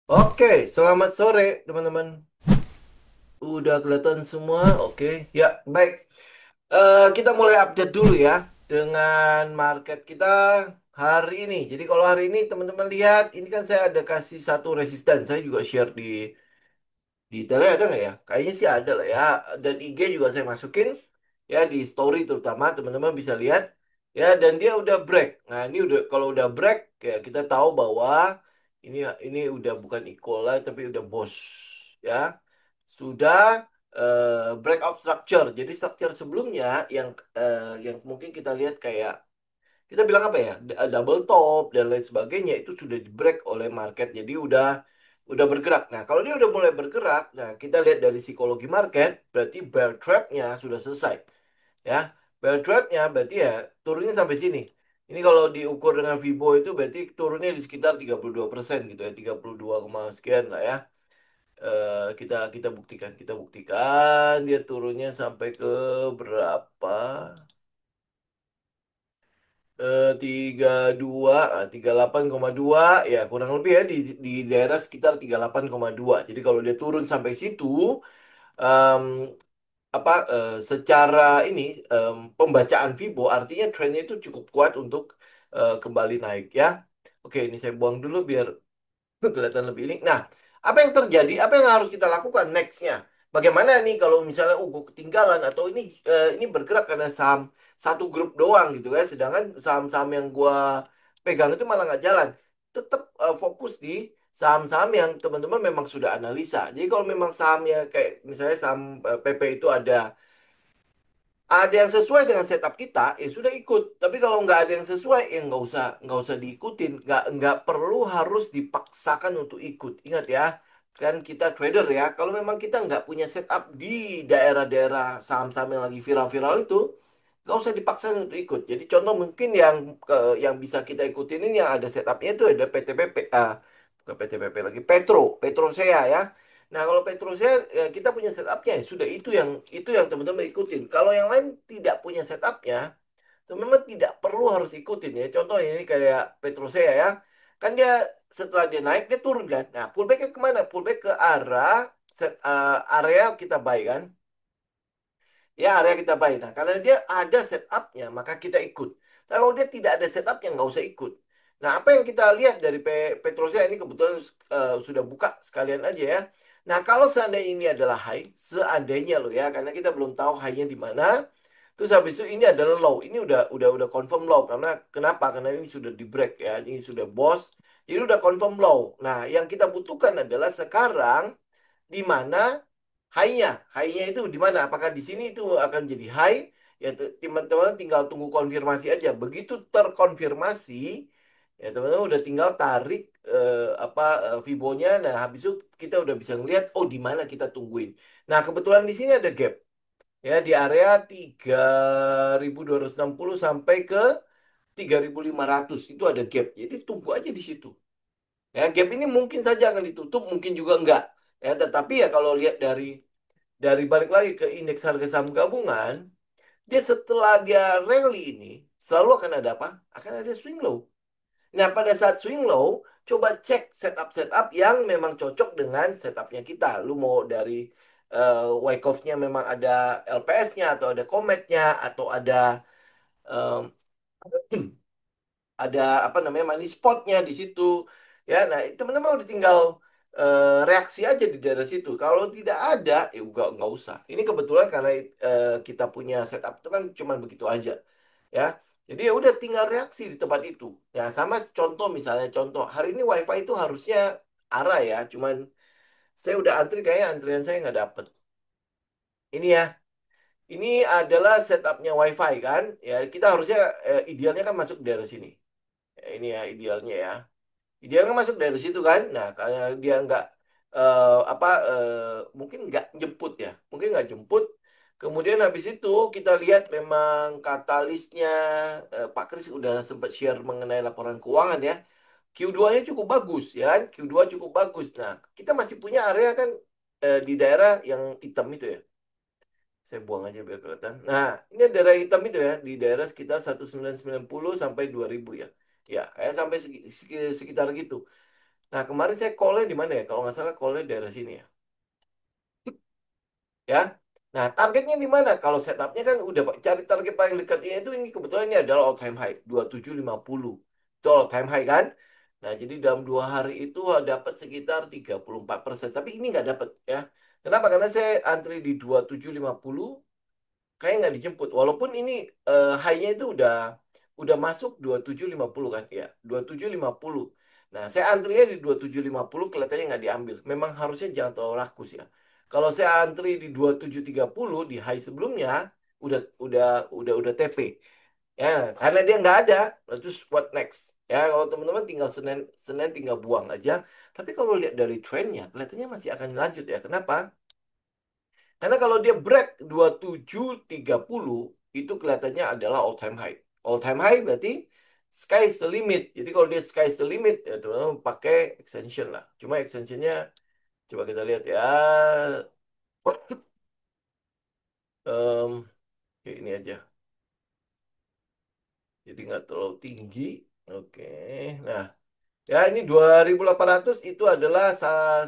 Oke, selamat sore teman-teman. Udah kelihatan semua? Oke, ya baik. Kita mulai update dulu ya dengan market kita hari ini. Jadi kalau hari ini teman-teman lihat, ini kan saya ada kasih satu resisten. Saya juga share di tele ada nggak ya? Kayaknya sih ada lah ya. Dan IG juga saya masukin ya di story terutama teman-teman bisa lihat ya. Dan dia udah break. Nah ini udah kalau udah break ya kita tahu bahwa ini udah bukan equal lah tapi udah boss ya. Sudah breakout structure. Jadi structure sebelumnya yang mungkin kita lihat kayak kita bilang apa ya, double top dan lain sebagainya itu sudah di break oleh market. Jadi udah bergerak. Nah, kalau dia udah mulai bergerak, nah kita lihat dari psikologi market, berarti bear trap-nya sudah selesai. Ya, bear trap-nya berarti ya turunnya sampai sini. Ini kalau diukur dengan Fibo itu berarti turunnya di sekitar 32% gitu ya, 32, sekian lah ya. Kita buktikan dia turunnya sampai ke berapa? 38,2 ya kurang lebih ya di daerah sekitar 38,2. Jadi kalau dia turun sampai situ em, secara ini pembacaan Fibo artinya trennya itu cukup kuat untuk kembali naik ya. Oke, ini saya buang dulu biar kelihatan lebih ini. Nah, apa yang terjadi? Apa yang harus kita lakukan nextnya? Bagaimana nih kalau misalnya gue ketinggalan atau ini bergerak karena saham satu grup doang gitu ya, sedangkan saham-saham yang gue pegang itu malah nggak jalan. Tetap fokus di saham-saham yang teman-teman memang sudah analisa. Jadi kalau memang sahamnya kayak misalnya saham PP itu ada yang sesuai dengan setup kita, ya sudah ikut. Tapi kalau nggak ada yang sesuai, ya nggak usah diikutin. Nggak perlu harus dipaksakan untuk ikut. Ingat ya, kan kita trader ya. Kalau memang kita nggak punya setup di daerah-daerah saham-saham yang lagi viral-viral itu, nggak usah dipaksa untuk ikut. Jadi contoh mungkin yang bisa kita ikutin ini yang ada setupnya itu ada PTPP, bukan PTPP lagi, Petrosea ya. Nah, kalau Petrusnya kita punya setupnya, ya sudah itu yang teman-teman ikutin. Kalau yang lain tidak punya setupnya, teman-teman tidak perlu harus ikutin ya. Contoh ini kayak Petrusnya ya, kan dia setelah dia naik dia turun kan. Nah, pullback kemana? Pullback ke arah area kita buy kan. Ya, area kita buy. Nah, karena dia ada setupnya, maka kita ikut. Tapi kalau dia tidak ada setupnya, nggak usah ikut. Nah, apa yang kita lihat dari Petrosia ini kebetulan sudah buka sekalian aja ya. Nah, kalau seandainya ini adalah high, seandainya loh ya, karena kita belum tahu high-nya di mana. Terus habis itu ini adalah low. Ini udah confirm low. Karena kenapa? Karena ini sudah di break ya. Ini sudah boss. Jadi udah confirm low. Nah, yang kita butuhkan adalah sekarang di mana high-nya. High-nya itu di mana? Apakah di sini itu akan jadi high? Ya teman-teman tinggal tunggu konfirmasi aja. Begitu terkonfirmasi, ya teman-teman udah tinggal tarik Fibonya. Nah, habis itu kita udah bisa ngelihat oh di mana kita tungguin. Nah, kebetulan di sini ada gap. Ya, di area 3.260 sampai ke 3.500 itu ada gap. Jadi tunggu aja di situ. Ya, gap ini mungkin saja akan ditutup, mungkin juga enggak. Ya, tetapi ya kalau lihat dari balik lagi ke indeks harga saham gabungan, dia setelah dia rally ini selalu akan ada apa? Akan ada swing low. Nah, pada saat swing low, coba cek setup-setup yang memang cocok dengan setupnya kita. Lu mau dari Wyckoff-nya memang ada LPS-nya atau ada Comet-nya atau um, ada apa namanya money spotnya di situ ya. Nah teman-teman udah tinggal reaksi aja di daerah situ. Kalau tidak ada ya nggak usah. Ini kebetulan karena kita punya setup itu kan cuman begitu aja ya. Jadi ya udah tinggal reaksi di tempat itu ya. Sama contoh misalnya contoh hari ini WiFi itu harusnya arah ya, cuman saya udah antri kayaknya antrian saya nggak dapet ini ya. Ini adalah setupnya WiFi kan ya, kita harusnya idealnya kan masuk di daerah sini. Ya, ini ya idealnya ya. Dia kan masuk dari situ kan. Nah, karena dia nggak mungkin nggak jemput ya, mungkin nggak jemput. Kemudian habis itu kita lihat memang katalisnya Pak Kris udah sempat share mengenai laporan keuangan ya. Q2-nya cukup bagus ya kan, Q2 cukup bagus. Nah, kita masih punya area kan di daerah yang hitam itu ya. Saya buang aja biar kelihatan. Nah, ini daerah hitam itu ya, di daerah sekitar 1990 sampai 2000 ya. Ya, sampai sekitar gitu. Nah, kemarin saya call-nya di mana ya? Kalau nggak salah call-nya daerah sini ya. Ya. Nah, targetnya di mana? Kalau setupnya kan udah cari target paling dekatnya itu ini kebetulan ini adalah all time high 2750. Itu all time high kan? Nah, jadi dalam 2 hari itu dapat sekitar 34%. Tapi ini nggak dapat ya. Kenapa? Karena saya antri di 2750 kayak nggak dijemput. Walaupun ini high-nya itu udah masuk 2750 kan? Ya, 2750. Nah, saya antrinya di 2750 kelihatannya nggak diambil. Memang harusnya jangan terlalu rakus ya. Kalau saya antri di 2730 di high sebelumnya udah TP. Ya, karena dia nggak ada, nah, terus what next? Ya, kalau teman-teman tinggal Senin Senin tinggal buang aja. Tapi kalau lihat dari trennya, kelihatannya masih akan lanjut ya. Kenapa? Karena kalau dia break 2730 itu kelihatannya adalah all time high. All time high berarti sky is the limit. Jadi kalau dia sky is the limit ya teman-teman pakai extension lah. Cuma extensionnya coba kita lihat ya. Kayak ini aja. Jadi nggak terlalu tinggi. Oke. Nah, ya, ini 2800 itu adalah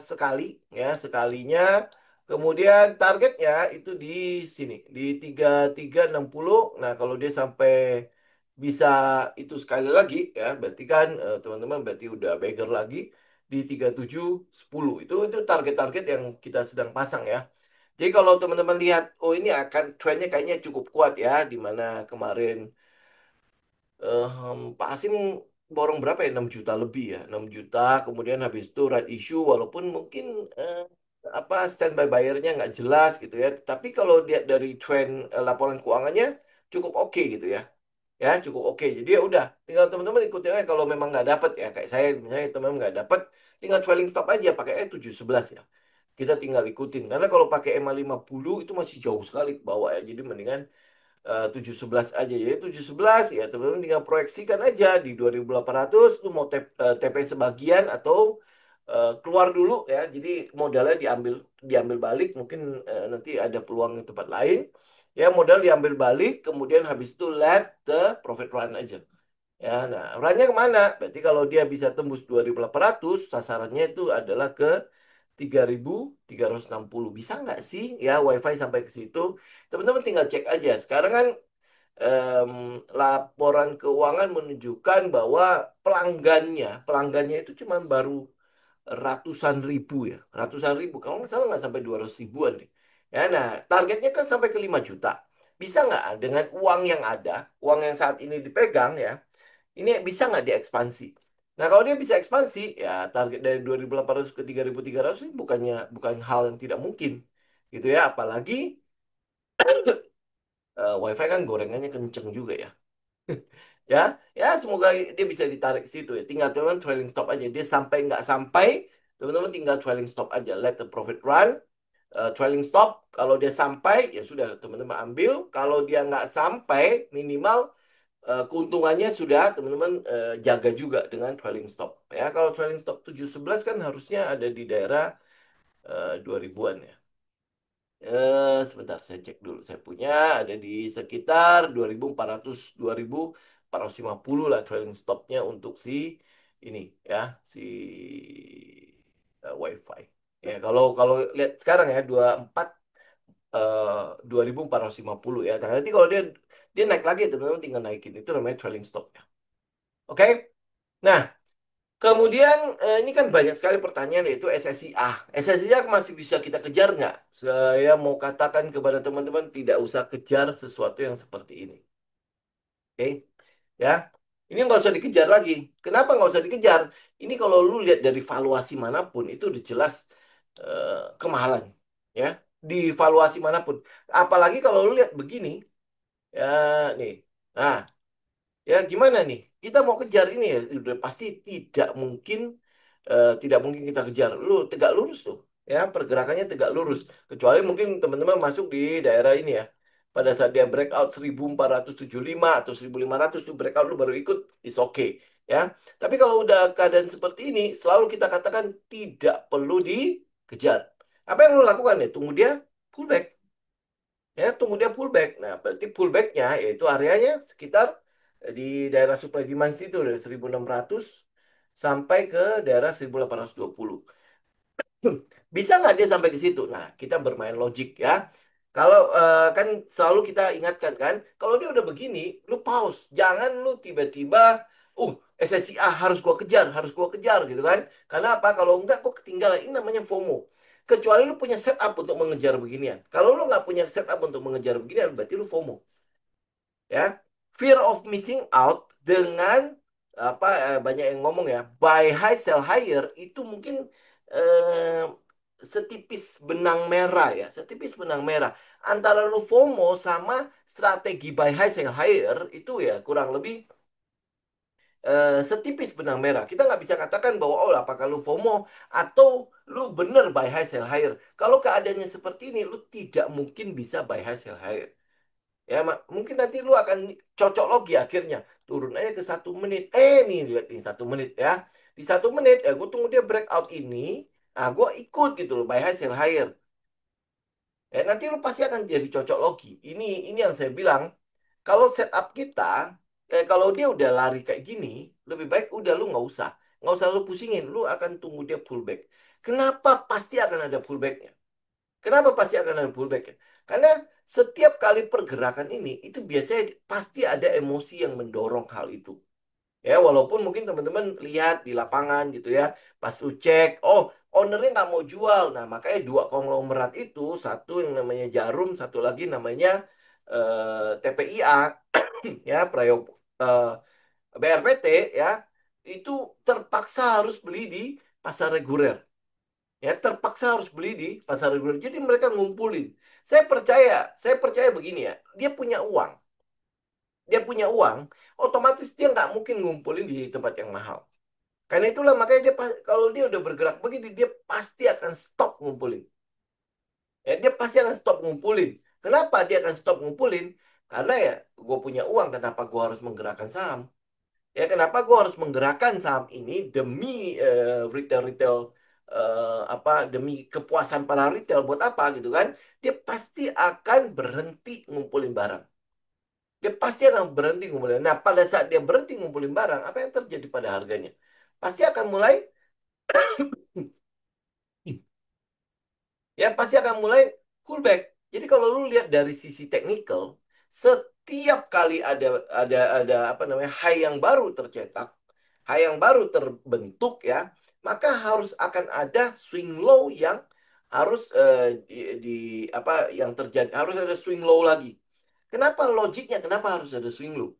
sekali ya, sekalinya. Kemudian targetnya itu di sini di 3360. Nah, kalau dia sampai bisa itu sekali lagi ya, berarti kan teman-teman berarti udah beggar lagi di 3710. Itu target-target yang kita sedang pasang ya. Jadi kalau teman-teman lihat, oh ini akan trennya kayaknya cukup kuat ya, di mana kemarin Pak Asim borong berapa ya? 6 juta lebih ya. 6 juta. Kemudian habis itu right issue walaupun mungkin apa standby bayarnya nggak jelas gitu ya. Tapi kalau lihat dari tren laporan keuangannya cukup oke gitu ya. Ya cukup oke. Jadi ya udah, tinggal teman-teman ikutin aja kalau memang nggak dapet ya. Kayak saya misalnya teman-teman nggak dapet, tinggal trailing stop aja pakai 711 ya. Kita tinggal ikutin. Karena kalau pakai EMA 50 itu masih jauh sekali ke bawah ya. Jadi mendingan 711 aja ya 711 ya teman-teman tinggal proyeksikan aja di 2800 lu mau TP sebagian atau keluar dulu ya jadi modalnya diambil diambil balik mungkin nanti ada peluang di tempat lain ya modal diambil balik kemudian habis itu let the profit run aja ya nah runnya kemana berarti kalau dia bisa tembus 2800 sasarannya itu adalah ke 3360 bisa nggak sih ya WiFi sampai ke situ teman-teman tinggal cek aja sekarang kan em, laporan keuangan menunjukkan bahwa pelanggannya itu cuma baru ratusan ribu ya, ratusan ribu. Kalau nggak salah nggak sampai 200 ribuan deh. Ya, nah targetnya kan sampai ke 5 juta. Bisa nggak dengan uang yang ada, uang yang saat ini dipegang ya, ini bisa nggak diekspansi? Nah kalau dia bisa ekspansi, ya target dari 2800 ke 3300 ini bukan hal yang tidak mungkin, gitu ya. Apalagi WiFi kan gorengannya kenceng juga ya. Ya, ya semoga dia bisa ditarik ke situ ya. Tinggal teman-teman trailing stop aja. Dia sampai nggak sampai, teman-teman tinggal trailing stop aja. Let the profit run, trailing stop. Kalau dia sampai, ya sudah teman-teman ambil. Kalau dia nggak sampai, minimal keuntungannya sudah teman-teman jaga juga dengan trailing stop. Ya, kalau trailing stop 711 kan harusnya ada di daerah 2000-an ya. Sebentar saya cek dulu. Saya punya ada di sekitar 2400 2450 lah trailing stopnya untuk si ini ya si WiFi. Ya kalau kalau lihat sekarang ya 24 2450 ya. Nah, nanti kalau dia dia naik lagi teman-teman tinggal naikin itu namanya trailing stop ya. Oke. Nah, kemudian ini kan banyak sekali pertanyaan yaitu SSIA. SSIA masih bisa kita kejar nggak? Saya mau katakan kepada teman-teman tidak usah kejar sesuatu yang seperti ini. Oke, ya. Ini nggak usah dikejar lagi. Kenapa nggak usah dikejar? Ini kalau lu lihat dari valuasi manapun itu udah jelas kemahalan, ya. Di valuasi manapun. Apalagi kalau lu lihat begini, ya nih. Nah, ya gimana nih? Kita mau kejar ini ya, udah pasti tidak mungkin kita kejar. Lu tegak lurus tuh, ya pergerakannya tegak lurus. Kecuali mungkin teman-teman masuk di daerah ini ya. Pada saat dia breakout 1475 atau 1500 tuh breakout lu baru ikut, is okay. Ya, tapi kalau udah keadaan seperti ini, selalu kita katakan tidak perlu dikejar. Apa yang lu lakukan ya? Tunggu dia pullback. Ya, tunggu dia pullback. Nah, berarti pullbacknya yaitu areanya sekitar di daerah supply demand situ dari 1600 sampai ke daerah 1820. Bisa nggak dia sampai ke situ? Nah, kita bermain logik ya. Kalau kan selalu kita ingatkan kan, kalau dia udah begini, lu pause. Jangan lu tiba-tiba, SSIA harus gua kejar gitu kan. Karena apa? Kalau enggak, gua ketinggalan. Ini namanya FOMO. Kecuali lu punya setup untuk mengejar beginian. Kalau lu nggak punya setup untuk mengejar beginian, berarti lu FOMO ya. Fear of missing out dengan apa banyak yang ngomong ya, buy high sell higher itu mungkin eh, setipis benang merah ya, setipis benang merah antara lu FOMO sama strategi buy high sell higher itu ya kurang lebih setipis benang merah. Kita nggak bisa katakan bahwa oh apakah lu FOMO atau lu bener buy high sell higher. Kalau keadaannya seperti ini, lu tidak mungkin bisa buy high sell higher. Ya, mungkin nanti lu akan cocok logi akhirnya. Turun aja ke 1 menit. Nih, lihat nih 1 menit ya. Di 1 menit, ya gue tunggu dia breakout ini. Nah, gue ikut gitu loh. Buy high, sell higher. Ya, nanti lu pasti akan jadi cocok logi. Ini yang saya bilang. Kalau setup kita, kalau dia udah lari kayak gini, lebih baik udah lu nggak usah. Nggak usah lu pusingin. Lu akan tunggu dia pullback. Kenapa pasti akan ada pullbacknya? Kenapa pasti akan ada pullback ya? Karena setiap kali pergerakan ini, itu biasanya pasti ada emosi yang mendorong hal itu. Ya, walaupun mungkin teman-teman lihat di lapangan gitu ya, pas lu cek, oh ownernya nggak mau jual. Nah, makanya dua konglomerat itu, satu yang namanya Jarum, satu lagi namanya TPIA, ya, eh, BRPT, ya, itu terpaksa harus beli di pasar reguler. Ya, terpaksa harus beli di pasar reguler. Jadi mereka ngumpulin. Saya percaya begini ya. Dia punya uang, otomatis dia nggak mungkin ngumpulin di tempat yang mahal. Karena itulah makanya kalau dia udah bergerak begini, dia pasti akan stop ngumpulin. Ya, dia pasti akan stop ngumpulin. Kenapa dia akan stop ngumpulin? Karena ya, gue punya uang, kenapa gue harus menggerakkan saham? Ya, kenapa gue harus menggerakkan saham ini demi retail-retail apa demi kepuasan para retail buat apa gitu kan? Dia pasti akan berhenti ngumpulin barang. Dia pasti akan berhenti ngumpulin. Nah, pada saat dia berhenti ngumpulin barang, apa yang terjadi pada harganya? Pasti akan mulai ya pasti akan mulai pullback. Jadi kalau lu lihat dari sisi teknikal, setiap kali ada apa namanya high yang baru tercetak, high yang baru terbentuk ya, maka harus akan ada swing low yang harus apa yang terjadi harus ada swing low lagi. Kenapa logiknya? Kenapa harus ada swing low?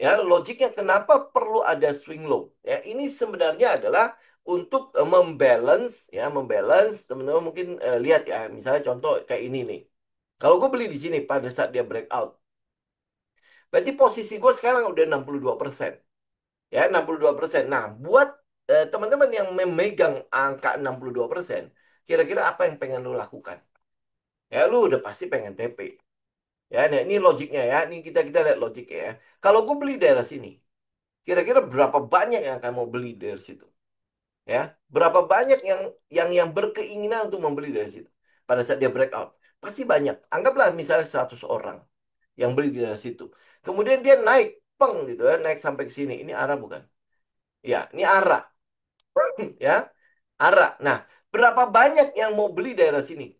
Ya, logiknya kenapa perlu ada swing low? Ya, ini sebenarnya adalah untuk membalance ya, membalance teman-teman mungkin lihat ya, misalnya contoh kayak ini nih. Kalau gue beli di sini pada saat dia breakout, berarti posisi gue sekarang udah 62%. Ya, 62%. Nah, buat teman-teman yang memegang angka 62%, kira-kira apa yang pengen lu lakukan? Ya, lu udah pasti pengen TP. Ya, nah ini logiknya ya. Ini kita lihat logiknya ya. Kalau gue beli daerah sini, kira-kira berapa banyak yang akan mau beli dari situ? Ya, berapa banyak yang berkeinginan untuk membeli dari situ pada saat dia breakout? Pasti banyak. Anggaplah misalnya 100 orang yang beli di daerah situ. Kemudian dia naik, peng gitu ya, naik sampai ke sini. Ini arah bukan? Ya, ini arah, ya, arah. Nah, berapa banyak yang mau beli daerah sini?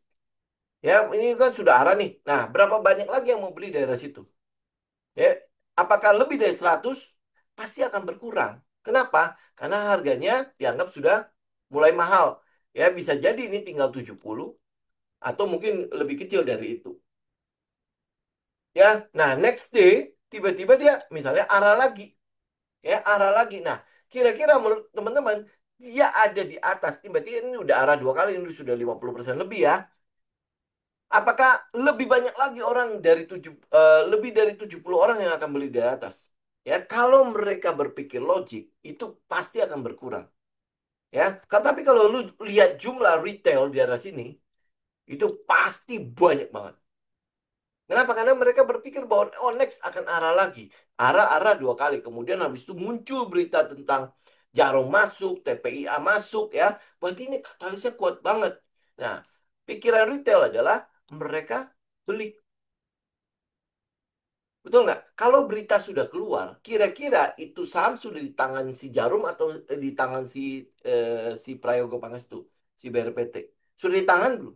Ya, ini kan sudah arah nih. Nah, berapa banyak lagi yang mau beli daerah situ? Ya, apakah lebih dari 100? Pasti akan berkurang. Kenapa? Karena harganya dianggap sudah mulai mahal. Ya, bisa jadi ini tinggal 70 atau mungkin lebih kecil dari itu. Ya, nah next day tiba-tiba dia misalnya arah lagi. Ya, arah lagi. Nah, kira-kira menurut teman-teman dia ada di atas. Berarti ini udah arah 2 kali, ini sudah 50% lebih ya. Apakah lebih banyak lagi orang lebih dari 70 orang yang akan beli di atas? Ya, kalau mereka berpikir logik, itu pasti akan berkurang. Ya, tapi kalau lu lihat jumlah retail di arah sini, itu pasti banyak banget. Kenapa? Karena mereka berpikir bahwa oh next akan arah lagi. Arah-arah 2 kali. Kemudian habis itu muncul berita tentang Jarum masuk, TPIA masuk ya. Berarti ini katalisnya kuat banget. Nah, pikiran retail adalah mereka beli. Betul nggak? Kalau berita sudah keluar, kira-kira itu saham sudah di tangan si Jarum atau di tangan si Prayogo Pangestu, si BRPT? Sudah di tangan belum?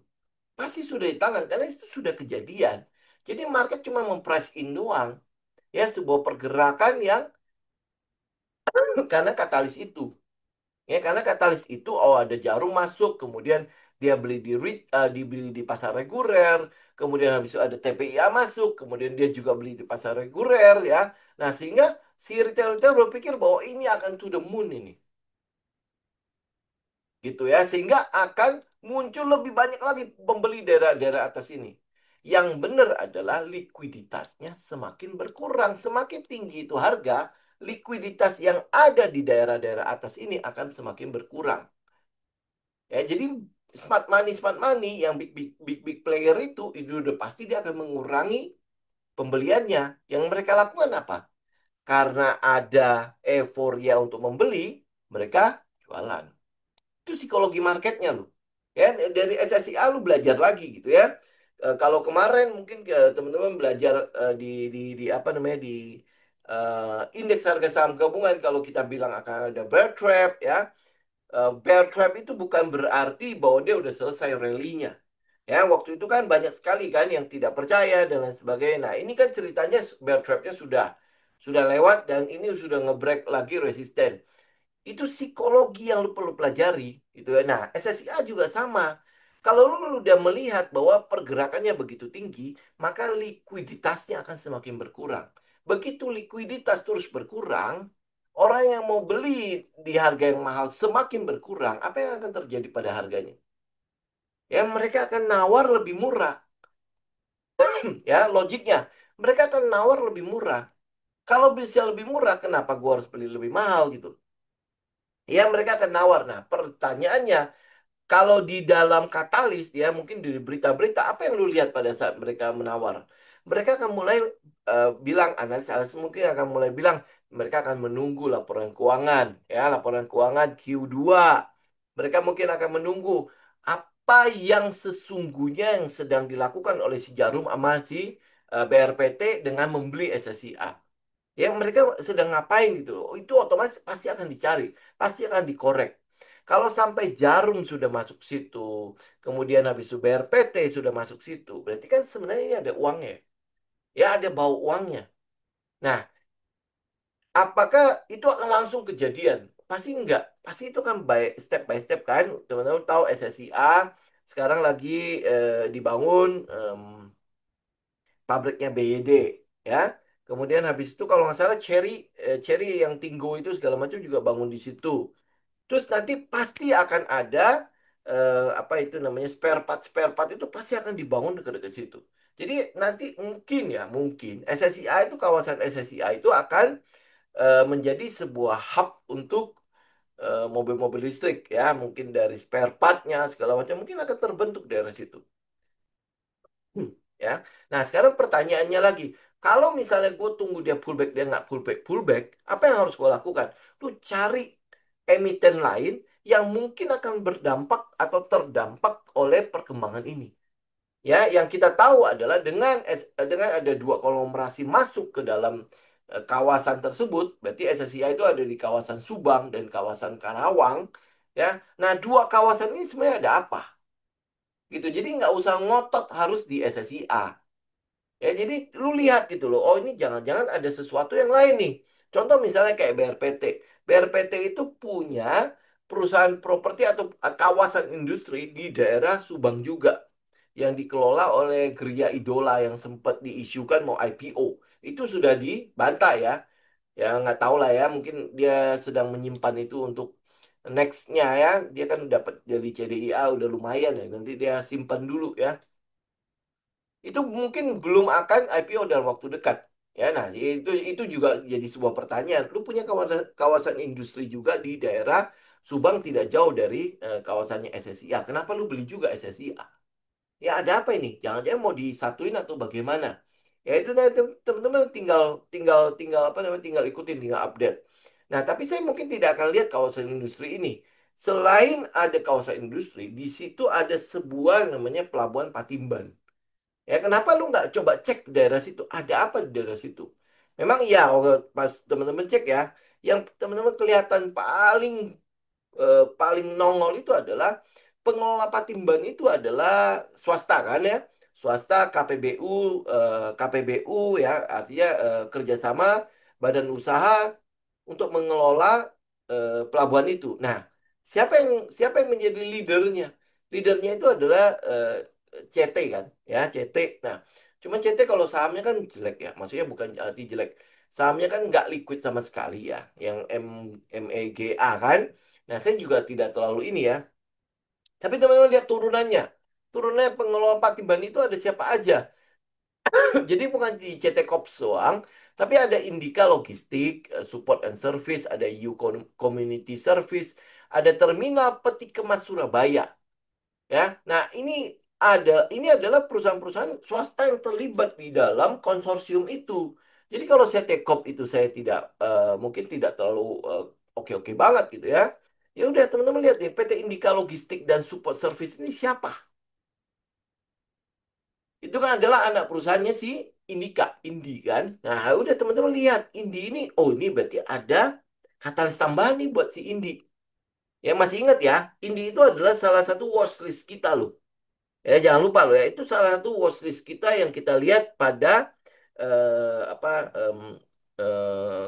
Pasti sudah di tangan karena itu sudah kejadian. Jadi market cuma memprice in doang, ya sebuah pergerakan yang karena katalis itu. Ya, karena katalis itu, oh ada Jarum masuk, kemudian dia beli dibeli di pasar reguler, kemudian habis itu ada TPIA masuk, kemudian dia juga beli di pasar reguler, ya. Nah, sehingga si retail-retail berpikir bahwa ini akan to the moon ini, gitu ya. Sehingga akan muncul lebih banyak lagi pembeli daerah-daerah atas ini. Yang benar adalah likuiditasnya semakin berkurang, semakin tinggi itu harga, likuiditas yang ada di daerah-daerah atas ini akan semakin berkurang. Ya, jadi smart money yang big player itu udah pasti dia akan mengurangi pembeliannya. Yang mereka lakukan apa? Karena ada euforia untuk membeli, mereka jualan. Itu psikologi marketnya lu. Ya, dari SSIA lu belajar lagi gitu ya. Kalau kemarin mungkin teman-teman belajar di apa namanya di indeks harga saham gabungan kalau kita bilang akan ada bear trap ya. Bear trap itu bukan berarti bahwa dia udah selesai rally-nya. Ya, waktu itu kan banyak sekali kan yang tidak percaya dan lain sebagainya. Nah, ini kan ceritanya bear trap-nya sudah lewat dan ini sudah ngebreak lagi resisten. Itu psikologi yang lu perlu pelajari gitu ya. Nah, SSIA juga sama. Kalau lu udah melihat bahwa pergerakannya begitu tinggi, maka likuiditasnya akan semakin berkurang. Begitu likuiditas terus berkurang, orang yang mau beli di harga yang mahal semakin berkurang, apa yang akan terjadi pada harganya? Ya, mereka akan nawar lebih murah. Ya, logiknya. Mereka akan nawar lebih murah. Kalau bisa lebih murah, kenapa gua harus beli lebih mahal gitu? Ya, mereka akan nawar. Nah, pertanyaannya, kalau di dalam katalis ya mungkin di berita-berita apa yang lu lihat pada saat mereka menawar? Mereka akan mulai bilang analis-analis mungkin akan mulai bilang mereka akan menunggu laporan keuangan ya, laporan keuangan Q2. Mereka mungkin akan menunggu apa yang sesungguhnya yang sedang dilakukan oleh si Jarum sama si BRPT dengan membeli SSIA. Ya, mereka sedang ngapain gitu loh. Itu otomatis pasti akan dicari, pasti akan dikorek. Kalau sampai Jarum sudah masuk situ, kemudian habis itu BRPT sudah masuk situ, berarti kan sebenarnya ini ada uangnya. Ya, ada bau uangnya. Nah, apakah itu akan langsung kejadian? Pasti enggak. Pasti itu kan by step kan. Teman-teman tahu SSIA sekarang lagi dibangun pabriknya BYD ya. Kemudian habis itu kalau nggak salah Cherry yang Tinggo itu segala macam juga bangun di situ. Terus nanti pasti akan ada apa itu namanya spare part itu pasti akan dibangun dekat-dekat situ. Jadi nanti mungkin SSIA itu kawasan SSIA itu akan menjadi sebuah hub untuk mobil-mobil listrik ya, mungkin dari spare partnya segala macam mungkin akan terbentuk daerah situ. Ya. Nah, sekarang pertanyaannya lagi, kalau misalnya gue tunggu dia pullback, dia nggak pullback, apa yang harus gue lakukan? Lu cari emiten lain yang mungkin akan berdampak atau terdampak oleh perkembangan ini. Ya, yang kita tahu adalah dengan ada dua konglomerasi masuk ke dalam kawasan tersebut, berarti SSIA itu ada di kawasan Subang dan kawasan Karawang. Ya, nah dua kawasan ini sebenarnya ada apa? Gitu. Jadi nggak usah ngotot harus di SSIA. Ya, jadi lu lihat gitu loh. Oh, ini jangan-jangan ada sesuatu yang lain nih. Contoh misalnya kayak BRPT. BRPT itu punya perusahaan properti atau kawasan industri di daerah Subang juga yang dikelola oleh Geria Idola yang sempat diisukan mau IPO. Itu sudah dibantah ya. Ya nggak tahu lah ya. Mungkin dia sedang menyimpan itu untuk nextnya ya. Dia kan dapat jadi CDIA udah lumayan ya. Nanti dia simpan dulu ya. Itu mungkin belum akan IPO dalam waktu dekat. Ya, nah itu juga jadi sebuah pertanyaan. Lu punya kawasan industri juga di daerah Subang tidak jauh dari kawasannya SSIA. Kenapa lu beli juga SSIA? Ya ada apa ini? Jangan-jangan mau disatuin atau bagaimana? Ya itu nanti teman-teman tinggal tinggal tinggal apa namanya tinggal ikutin, tinggal update. Nah, tapi saya mungkin tidak akan lihat kawasan industri ini. Selain ada kawasan industri, di situ ada sebuah namanya Pelabuhan Patimban. Ya, kenapa lu nggak coba cek ke daerah situ? Ada apa di daerah situ? Memang ya, pas teman-teman cek ya, yang teman-teman kelihatan paling nongol itu adalah pengelola Patimban itu adalah swasta kan ya, swasta KPBU ya, artinya kerjasama badan usaha untuk mengelola pelabuhan itu. Nah, siapa yang menjadi leadernya? Leadernya itu adalah CT kan, ya CT. Nah, cuman CT kalau sahamnya kan jelek ya, maksudnya bukan arti jelek. Sahamnya kan nggak liquid sama sekali ya, yang MEGA kan. Nah, saya juga tidak terlalu ini ya. Tapi teman-teman lihat turunannya. Turunannya pengelola Patimban itu ada siapa aja. Jadi bukan di CT Corp doang, tapi ada Indika Logistik, Support and Service, ada Community Service, ada Terminal Peti Kemas Surabaya. Ya, nah ini adalah perusahaan-perusahaan swasta yang terlibat di dalam konsorsium itu. Jadi kalau CT Corp itu saya tidak mungkin tidak terlalu oke-oke banget gitu ya. Ya udah teman-teman lihat nih PT Indika Logistik dan Support Service ini siapa? Itu kan adalah anak perusahaannya si Indika, Indi kan. Nah, udah teman-teman lihat Indi ini, oh ini berarti ada katalis tambahan nih buat si Indi. Ya masih ingat ya, Indi itu adalah salah satu watchlist kita loh. Ya jangan lupa loh ya, itu salah satu watchlist kita yang kita lihat pada apa eh,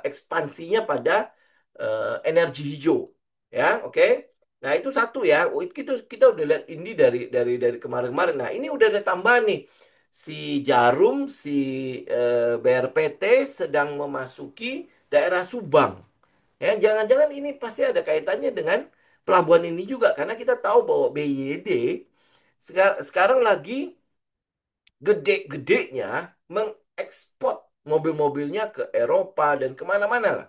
ekspansinya pada energi hijau. Ya, oke. Nah, itu satu ya. Oh, itu kita udah lihat ini dari kemarin-kemarin. Nah, ini udah ada tambahan nih. Si Jarum, si BRPT sedang memasuki daerah Subang. Ya, jangan-jangan ini pasti ada kaitannya dengan pelabuhan ini juga karena kita tahu bahwa BYD sekarang lagi gede-gedenya mengekspor mobil-mobilnya ke Eropa dan kemana-mana lah.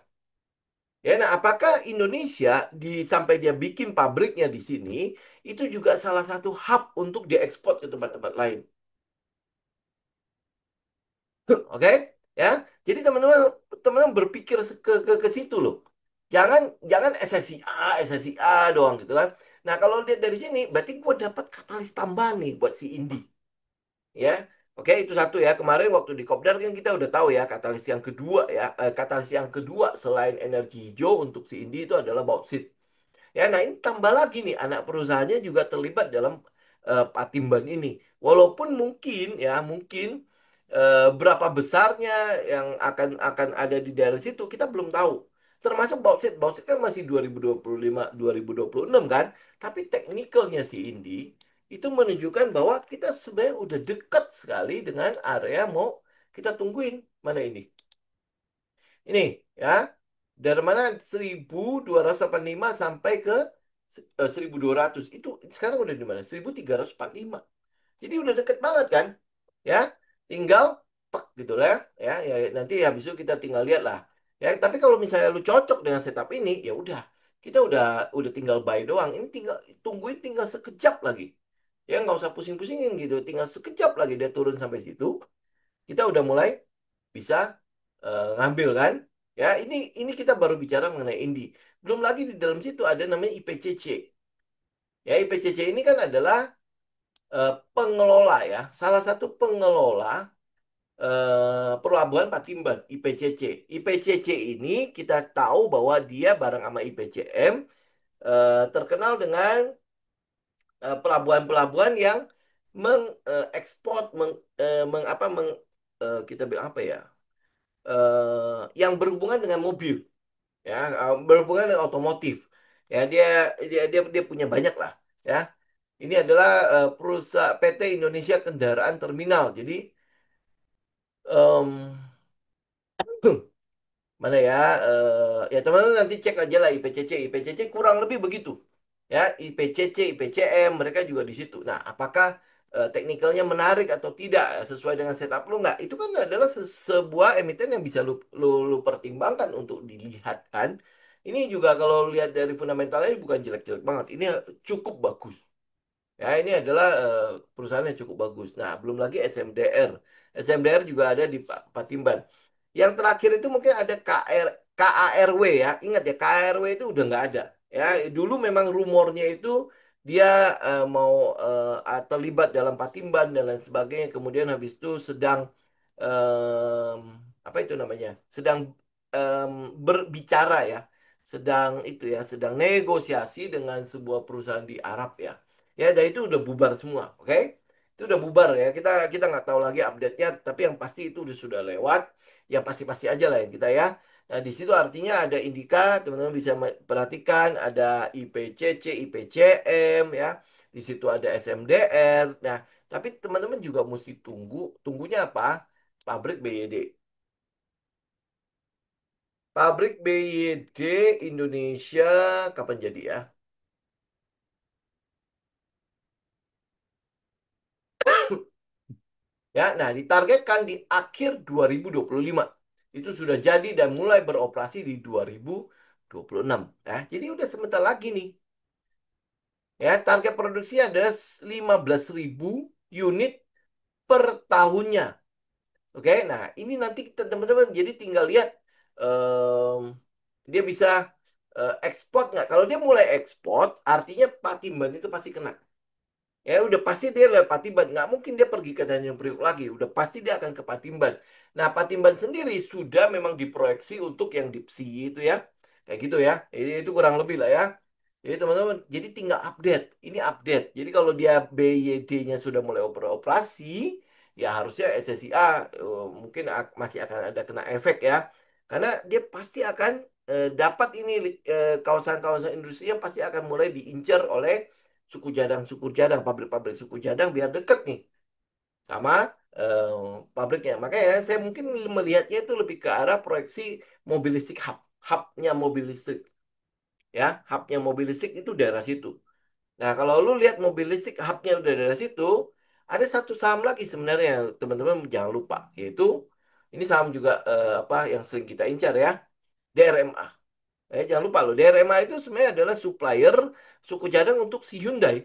Ya, nah apakah Indonesia sampai dia bikin pabriknya di sini itu juga salah satu hub untuk diekspor ke tempat-tempat lain? Oke, ya. Jadi teman-teman berpikir ke situ loh. Jangan jangan SSIA doang gitu kan. Nah, kalau lihat dari sini berarti gue dapat katalis tambahan nih buat si Indi. Ya. Oke, itu satu ya. Kemarin waktu di Kopdar kan kita udah tahu ya katalis yang kedua ya. Katalis yang kedua selain energi hijau untuk si Indi itu adalah bauksit. Ya, nah ini tambah lagi nih anak perusahaannya juga terlibat dalam Patimban ini. Walaupun mungkin berapa besarnya yang akan ada di daerah situ kita belum tahu. Termasuk bauksit, bauksit kan masih 2025 2026 kan. Tapi teknikalnya si Indi itu menunjukkan bahwa kita sebenarnya udah dekat sekali dengan area mau kita tungguin mana ini. Ini ya. Dari mana 1285 sampai ke 1200. Itu sekarang udah di mana? 1345. Jadi udah deket banget kan? Ya. Tinggal tek gitu lah ya. Ya nanti habis itu kita tinggal lihat lah. Ya, tapi kalau misalnya lu cocok dengan setup ini, ya udah. Kita udah tinggal buy doang. Ini tinggal tungguin tinggal sekejap lagi. Ya nggak usah pusing-pusingin gitu. Tinggal sekejap lagi dia turun sampai situ kita udah mulai bisa ngambil kan. Ya, ini kita baru bicara mengenai Indi. Belum lagi di dalam situ ada namanya IPCC. Ya, IPCC ini kan adalah pengelola ya, salah satu pengelola Pelabuhan Patimban, IPCC. IPCC ini kita tahu bahwa dia bareng sama IPCM terkenal dengan pelabuhan-pelabuhan yang mengekspor, kita bilang apa ya? Yang berhubungan dengan mobil, ya, berhubungan dengan otomotif. Ya, dia punya banyak lah, ya. Ini adalah perusahaan PT Indonesia Kendaraan Terminal. Jadi em, mana ya? Ya teman-teman nanti cek aja lah IPCC. IPCC kurang lebih begitu. Ya, IPCC, IPCM mereka juga di situ. Nah, apakah teknikalnya menarik atau tidak sesuai dengan setup lu nggak? Itu kan adalah sebuah emiten yang bisa lu pertimbangkan untuk dilihat kan. Ini juga kalau lihat dari fundamentalnya bukan jelek-jelek banget. Ini cukup bagus. Ya, ini adalah perusahaan yang cukup bagus. Nah, belum lagi SMDR. SMDR juga ada di Patimban. Yang terakhir itu mungkin ada KARW ya. Ingat ya, KARW itu udah nggak ada. Ya, dulu memang rumornya itu dia mau terlibat dalam Patimban dan lain sebagainya. Kemudian habis itu sedang em, apa itu namanya? Sedang em, berbicara ya, sedang itu ya, sedang negosiasi dengan sebuah perusahaan di Arab ya. Ya, dan itu udah bubar semua, oke? Itu udah bubar ya. Kita kita nggak tahu lagi update-nya, tapi yang pasti itu sudah lewat. Yang pasti-pasti aja lah yang kita ya. Nah, di situ artinya ada indika, teman-teman bisa perhatikan ada IPCC, IPCM ya. Di situ ada SMDR. Nah, tapi teman-teman juga mesti tunggunya apa? Pabrik BYD. Pabrik BYD Indonesia kapan jadi ya? Ya, nah ditargetkan di akhir 2025. Itu sudah jadi dan mulai beroperasi di 2026 ya. Jadi udah sebentar lagi nih. Ya, target produksi adalah 15.000 unit per tahunnya. Oke, nah ini nanti teman-teman jadi tinggal lihat em, dia bisa ekspor nggak. Kalau dia mulai ekspor, artinya Patimban itu pasti kena. Ya udah pasti dia lewat Patimban. Nggak mungkin dia pergi ke Tanjung Priok lagi. Udah pasti dia akan ke Patimban. Nah, Patimban sendiri sudah memang diproyeksi untuk yang deep sea itu ya. Kayak gitu ya. Itu kurang lebih lah ya. Jadi teman-teman, jadi tinggal update. Ini update. Jadi kalau dia BYD-nya sudah mulai beroperasi, ya harusnya SSIA mungkin masih akan ada kena efek ya. Karena dia pasti akan dapat ini kawasan-kawasan industri yang pasti akan mulai diincar oleh suku cadang, pabrik-pabrik suku cadang biar deket nih sama eh, pabriknya. Makanya saya mungkin melihatnya itu lebih ke arah proyeksi mobil listrik hubnya mobil listrik ya, hubnya mobil listrik itu daerah situ. Nah kalau lu lihat mobil listrik hubnya udah daerah situ, ada satu saham lagi sebenarnya yang teman-teman jangan lupa, yaitu ini saham juga apa yang sering kita incar ya, DRMA. Jangan lupa loh, DRMA itu sebenarnya adalah supplier suku cadang untuk si Hyundai.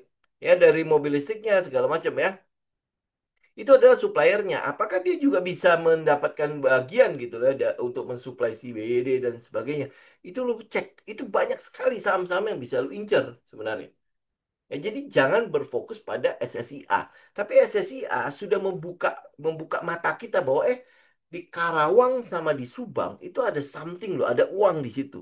Ya, dari mobil listriknya segala macam ya. Itu adalah suppliernya. Apakah dia juga bisa mendapatkan bagian gitu loh untuk mensuplai si BYD dan sebagainya. Itu lu cek. Itu banyak sekali saham-saham yang bisa lu incer sebenarnya. Ya, jadi jangan berfokus pada SSIA. Tapi SSIA sudah membuka membuka mata kita bahwa di Karawang sama di Subang itu ada something loh, ada uang di situ.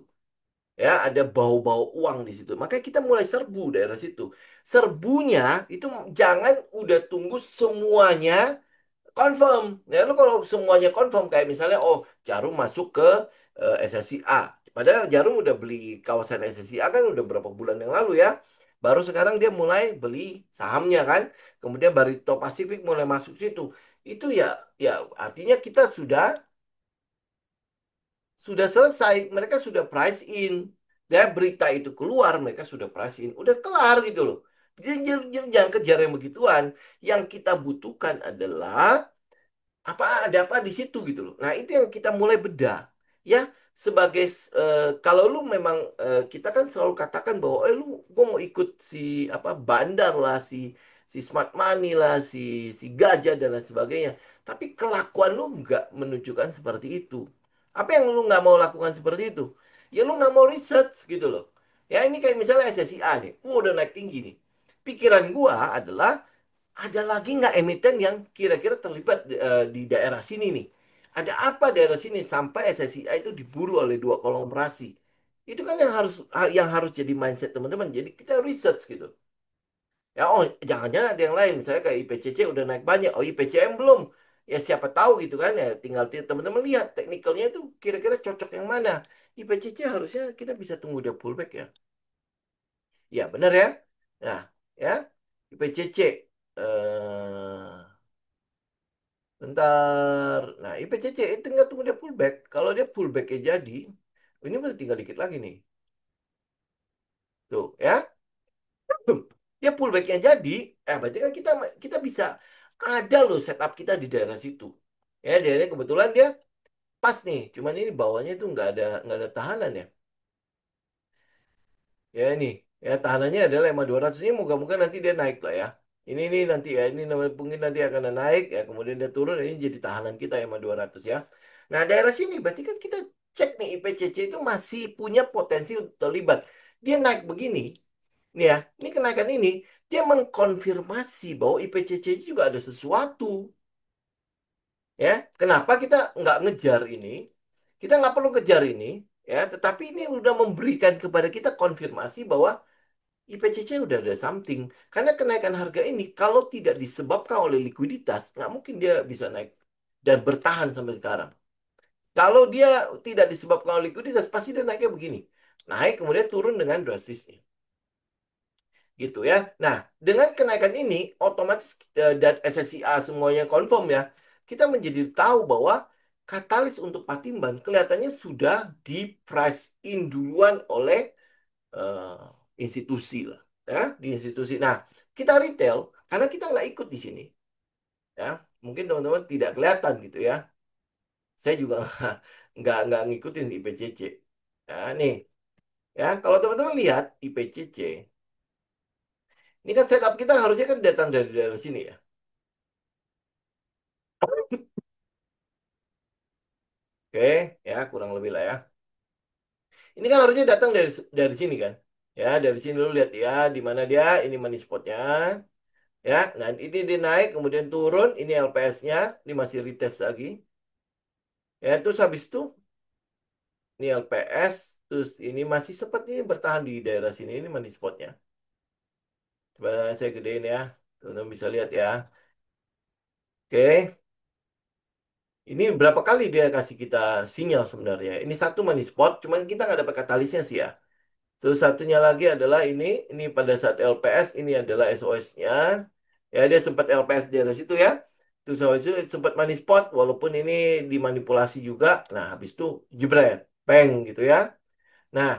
Ya, ada bau-bau uang di situ. Makanya kita mulai serbu daerah situ. Serbunya itu jangan udah tunggu semuanya confirm. Ya, lu kalau semuanya confirm kayak misalnya oh Jarum masuk ke SSIA. Padahal Jarum udah beli kawasan SSIA kan udah berapa bulan yang lalu ya. Baru sekarang dia mulai beli sahamnya kan. Kemudian Barito Pasifik mulai masuk situ. Itu ya ya artinya kita sudah selesai, mereka sudah price in. Dan berita itu keluar, mereka sudah price in. Udah kelar gitu loh. Jadi jangan kejar yang begituan. Yang kita butuhkan adalah apa ada apa di situ gitu loh. Nah, itu yang kita mulai bedah. Ya, sebagai kalau lu memang kita kan selalu katakan bahwa lu gua mau ikut si apa bandar lah si smart money lah si gajah dan lain sebagainya. Tapi kelakuan lu nggak menunjukkan seperti itu. Apa yang lu nggak mau lakukan seperti itu? Ya lu nggak mau research gitu loh. Ya ini kayak misalnya SSIA nih, udah naik tinggi nih. Pikiran gua adalah ada lagi nggak emiten yang kira-kira terlibat di daerah sini nih? Ada apa daerah sini sampai SSIA itu diburu oleh dua konglomerasi? Itu kan yang harus jadi mindset teman-teman. Jadi kita research gitu. Ya oh jangan-jangan ada yang lain. Misalnya kayak IPCC udah naik banyak. Oh IPCM belum. Ya siapa tahu gitu kan ya. Tinggal teman-teman lihat teknikalnya itu kira-kira cocok yang mana. IPCC harusnya kita bisa tunggu dia pullback ya. Ya benar ya. Nah ya IPCC. Bentar. Nah, IPCC itu tinggal tunggu dia pullback. Kalau dia pullbacknya jadi, ini berarti tinggal dikit lagi nih. Tuh, ya. Dia pullbacknya jadi, berarti kan kita kita bisa ada loh setup kita di daerah situ. Ya, daerahnya kebetulan dia pas nih. Cuman ini bawahnya itu nggak ada tahanan ya. Ya ini, ya tahanannya adalah 5200 ini moga-moga nanti dia naik lah ya. Ini nanti ya, ini mungkin nanti akan naik ya, kemudian dia turun ini jadi tahanan kita yang 200 ya. Nah, daerah sini berarti kan kita cek nih IPCC itu masih punya potensi untuk terlibat. Dia naik begini, Nih ya, ini kenaikan ini dia mengkonfirmasi bahwa IPCC juga ada sesuatu. Ya, kenapa kita nggak ngejar ini? Kita nggak perlu kejar ini, ya. Tetapi ini udah memberikan kepada kita konfirmasi bahwa IPCC udah ada something. Karena kenaikan harga ini kalau tidak disebabkan oleh likuiditas, nggak mungkin dia bisa naik dan bertahan sampai sekarang. Kalau dia tidak disebabkan oleh likuiditas, pasti dia naiknya begini. Naik kemudian turun dengan drastisnya. Gitu ya. Nah, dengan kenaikan ini otomatis dan SSIA semuanya confirm ya. Kita menjadi tahu bahwa katalis untuk Patimban kelihatannya sudah di price in duluan oleh eh, institusi lah, ya, di institusi. Nah, kita retail karena kita nggak ikut di sini, ya. Mungkin teman-teman tidak kelihatan gitu ya. Saya juga nggak ngikutin IPCC. Ya, nih, ya kalau teman-teman lihat IPCC, ini kan setup kita harusnya kan datang dari daerah sini ya. Oke, ya kurang lebih lah ya. Ini kan harusnya datang dari sini kan. Ya, dari sini dulu lihat ya di mana dia, ini money spotnya. Ya, nah ini dia naik kemudian turun, ini LPS-nya, ini masih retest lagi. Ya, terus habis itu ini LPS, terus ini masih sempat nih bertahan di daerah sini, ini money spotnya. Coba saya gedein ya, teman-teman bisa lihat ya. Oke, ini berapa kali dia kasih kita sinyal sebenarnya. Ini satu money spot, cuman kita nggak dapat katalisnya sih ya. Terus satunya lagi adalah ini pada saat LPS, ini adalah SOS-nya. Ya, dia sempat LPS di daerah situ ya. Terus habis itu sempat money spot, walaupun ini dimanipulasi juga. Nah, habis itu jebret, peng gitu ya. Nah,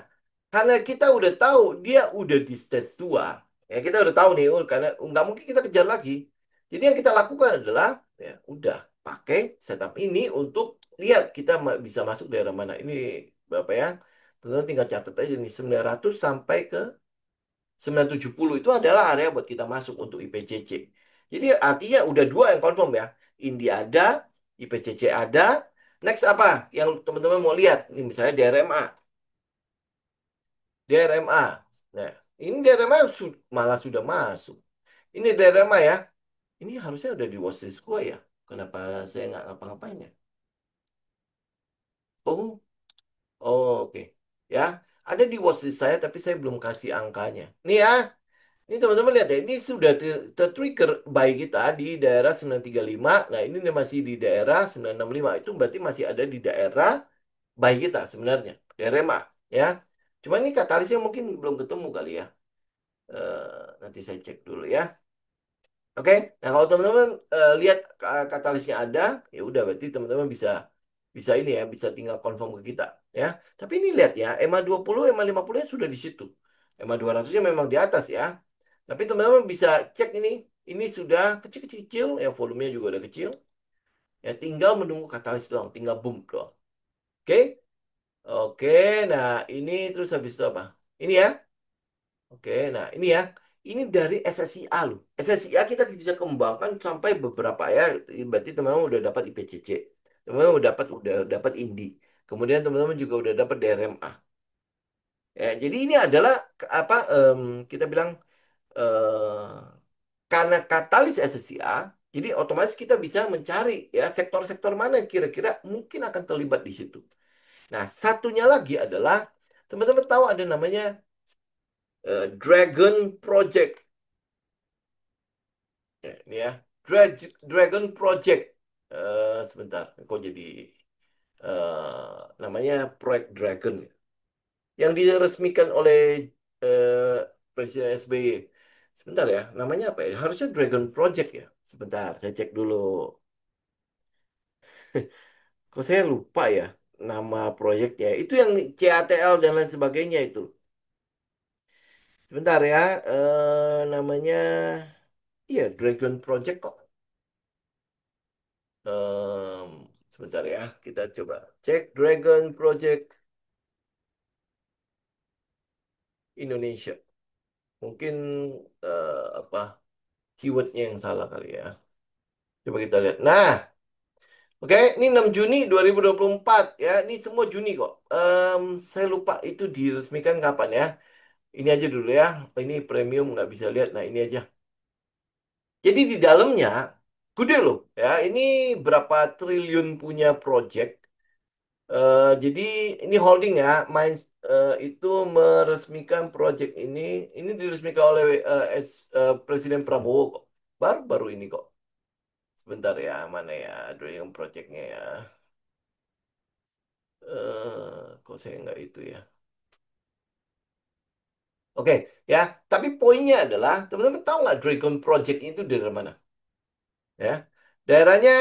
karena kita udah tahu dia udah di stage 2, ya kita udah tahu nih, oh, karena nggak mungkin kita kejar lagi. Jadi yang kita lakukan adalah, ya udah pakai setup ini untuk lihat kita bisa masuk daerah mana. Ini berapa ya? Tentu tinggal catat aja nih 900 sampai ke 970 itu adalah area buat kita masuk untuk IPCC. Jadi artinya udah dua yang confirm ya. India ada, IPCC ada. Next apa yang teman-teman mau lihat? Ini misalnya DRMA. DRMA. Nah, ini DRMA malah sudah masuk. Ini DRMA ya. Ini harusnya udah di watchlist gue ya. Kenapa saya nggak ngapa-ngapain ya? Oh, oh oke. Ya, ada di watchlist saya tapi saya belum kasih angkanya. Nih ya, ini teman-teman lihat ya, ini sudah ter-trigger buy kita di daerah 935. Nah, ini masih di daerah 965. Itu berarti masih ada di daerah buy kita sebenarnya. DRMA ya. Cuma ini katalisnya mungkin belum ketemu kali ya. Nanti saya cek dulu ya. Oke, nah kalau teman-teman lihat katalisnya ada, ya udah berarti teman-teman bisa bisa ini ya, bisa tinggal confirm ke kita ya. Tapi ini lihat ya, EMA 20, EMA 50 nya sudah di situ. EMA 200-nya memang di atas ya. Tapi teman-teman bisa cek ini sudah kecil-kecil, ya volumenya juga udah kecil. Ya tinggal menunggu katalis doang, tinggal boom doang. Oke, oke, nah ini terus habis itu apa? Ini ya. Oke, nah ini ya. Ini dari SSIA loh. SSIA kita bisa kembangkan sampai beberapa ya. Berarti teman-teman udah dapat IPCC. Teman-teman udah dapat INDI. Kemudian teman-teman juga udah dapat DRMA. Ya, jadi ini adalah apa kita bilang eh, karena katalis SSIA, jadi otomatis kita bisa mencari ya sektor-sektor mana yang kira-kira mungkin akan terlibat di situ. Nah, satunya lagi adalah teman-teman tahu ada namanya Dragon Project. Ya, ini ya, Dragon Project. Sebentar, kok jadi namanya Proyek Dragon yang diresmikan oleh Presiden SBY. Sebentar ya, namanya apa ya? Harusnya Dragon Project ya. Sebentar, saya cek dulu. Kok saya lupa ya nama proyeknya. Itu yang CATL dan lain sebagainya itu. Sebentar ya, namanya iya Dragon Project kok. Em, Sebentar ya, kita coba cek Dragon Project Indonesia. Mungkin apa keywordnya yang salah kali ya. Coba kita lihat. Nah, oke, ini 6 Juni 2024 ya. Ini semua Juni kok. Saya lupa itu diresmikan kapan ya. Ini aja dulu ya. Ini premium nggak bisa lihat. Nah ini aja. Jadi di dalamnya gede loh ya. Ini berapa triliun punya project. Jadi ini holding ya. Itu meresmikan project ini. Ini diresmikan oleh Presiden Prabowo kok. Baru-baru ini kok. Sebentar ya, mana ya? Aduh yang projectnya ya. Kok saya nggak itu ya? Oke, ya. Tapi poinnya adalah, teman-teman tahu nggak Dragon Project itu dari mana? Ya, daerahnya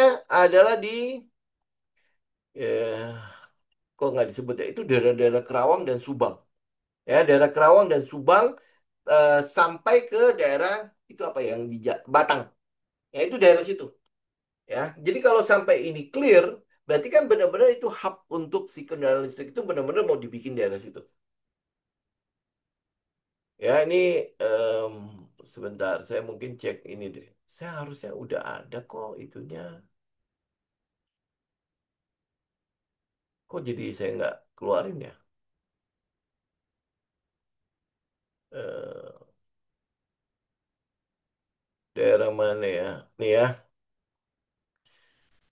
adalah di, kok nggak disebut ya? Itu daerah-daerah Kerawang dan Subang. Ya, daerah Kerawang dan Subang sampai ke daerah itu apa yang di Batang. Ya, itu daerah situ. Ya, jadi kalau sampai ini clear, berarti kan benar-benar itu hub untuk si kendaraan listrik itu benar-benar mau dibikin daerah situ. Ya, ini em, sebentar, saya mungkin cek ini deh. Saya harusnya udah ada kok itunya. Kok jadi saya nggak keluarin ya? Eh, daerah mana ya? Nih ya,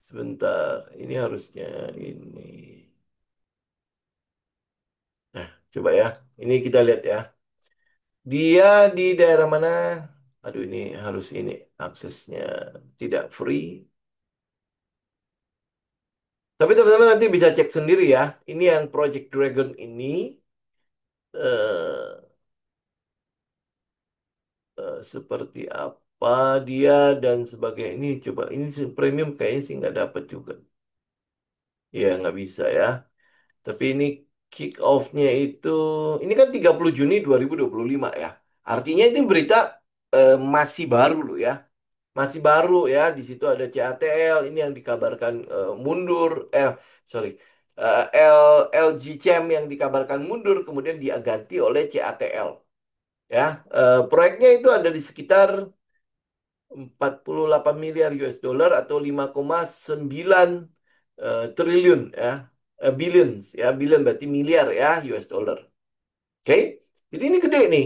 sebentar. Ini harusnya ini. Nah, coba ya. Ini kita lihat ya. Dia di daerah mana? Aduh, ini harus ini aksesnya tidak free. Tapi teman-teman nanti bisa cek sendiri ya. Ini yang Project Dragon ini. eh, Seperti apa dia dan sebagainya. Ini coba ini premium kayaknya sih nggak dapat juga. Ya nggak bisa ya. Tapi ini kick off-nya itu ini kan 30 Juni 2025 ya. Artinya ini berita masih baru loh ya. Masih baru ya. Di situ ada CATL ini yang dikabarkan mundur sorry. LG Chem yang dikabarkan mundur kemudian diganti oleh CATL ya. Proyeknya itu ada di sekitar 48 miliar US dollar atau 5,9 triliun ya. Billions ya, billion berarti miliar ya US dollar. Oke. Jadi ini gede nih.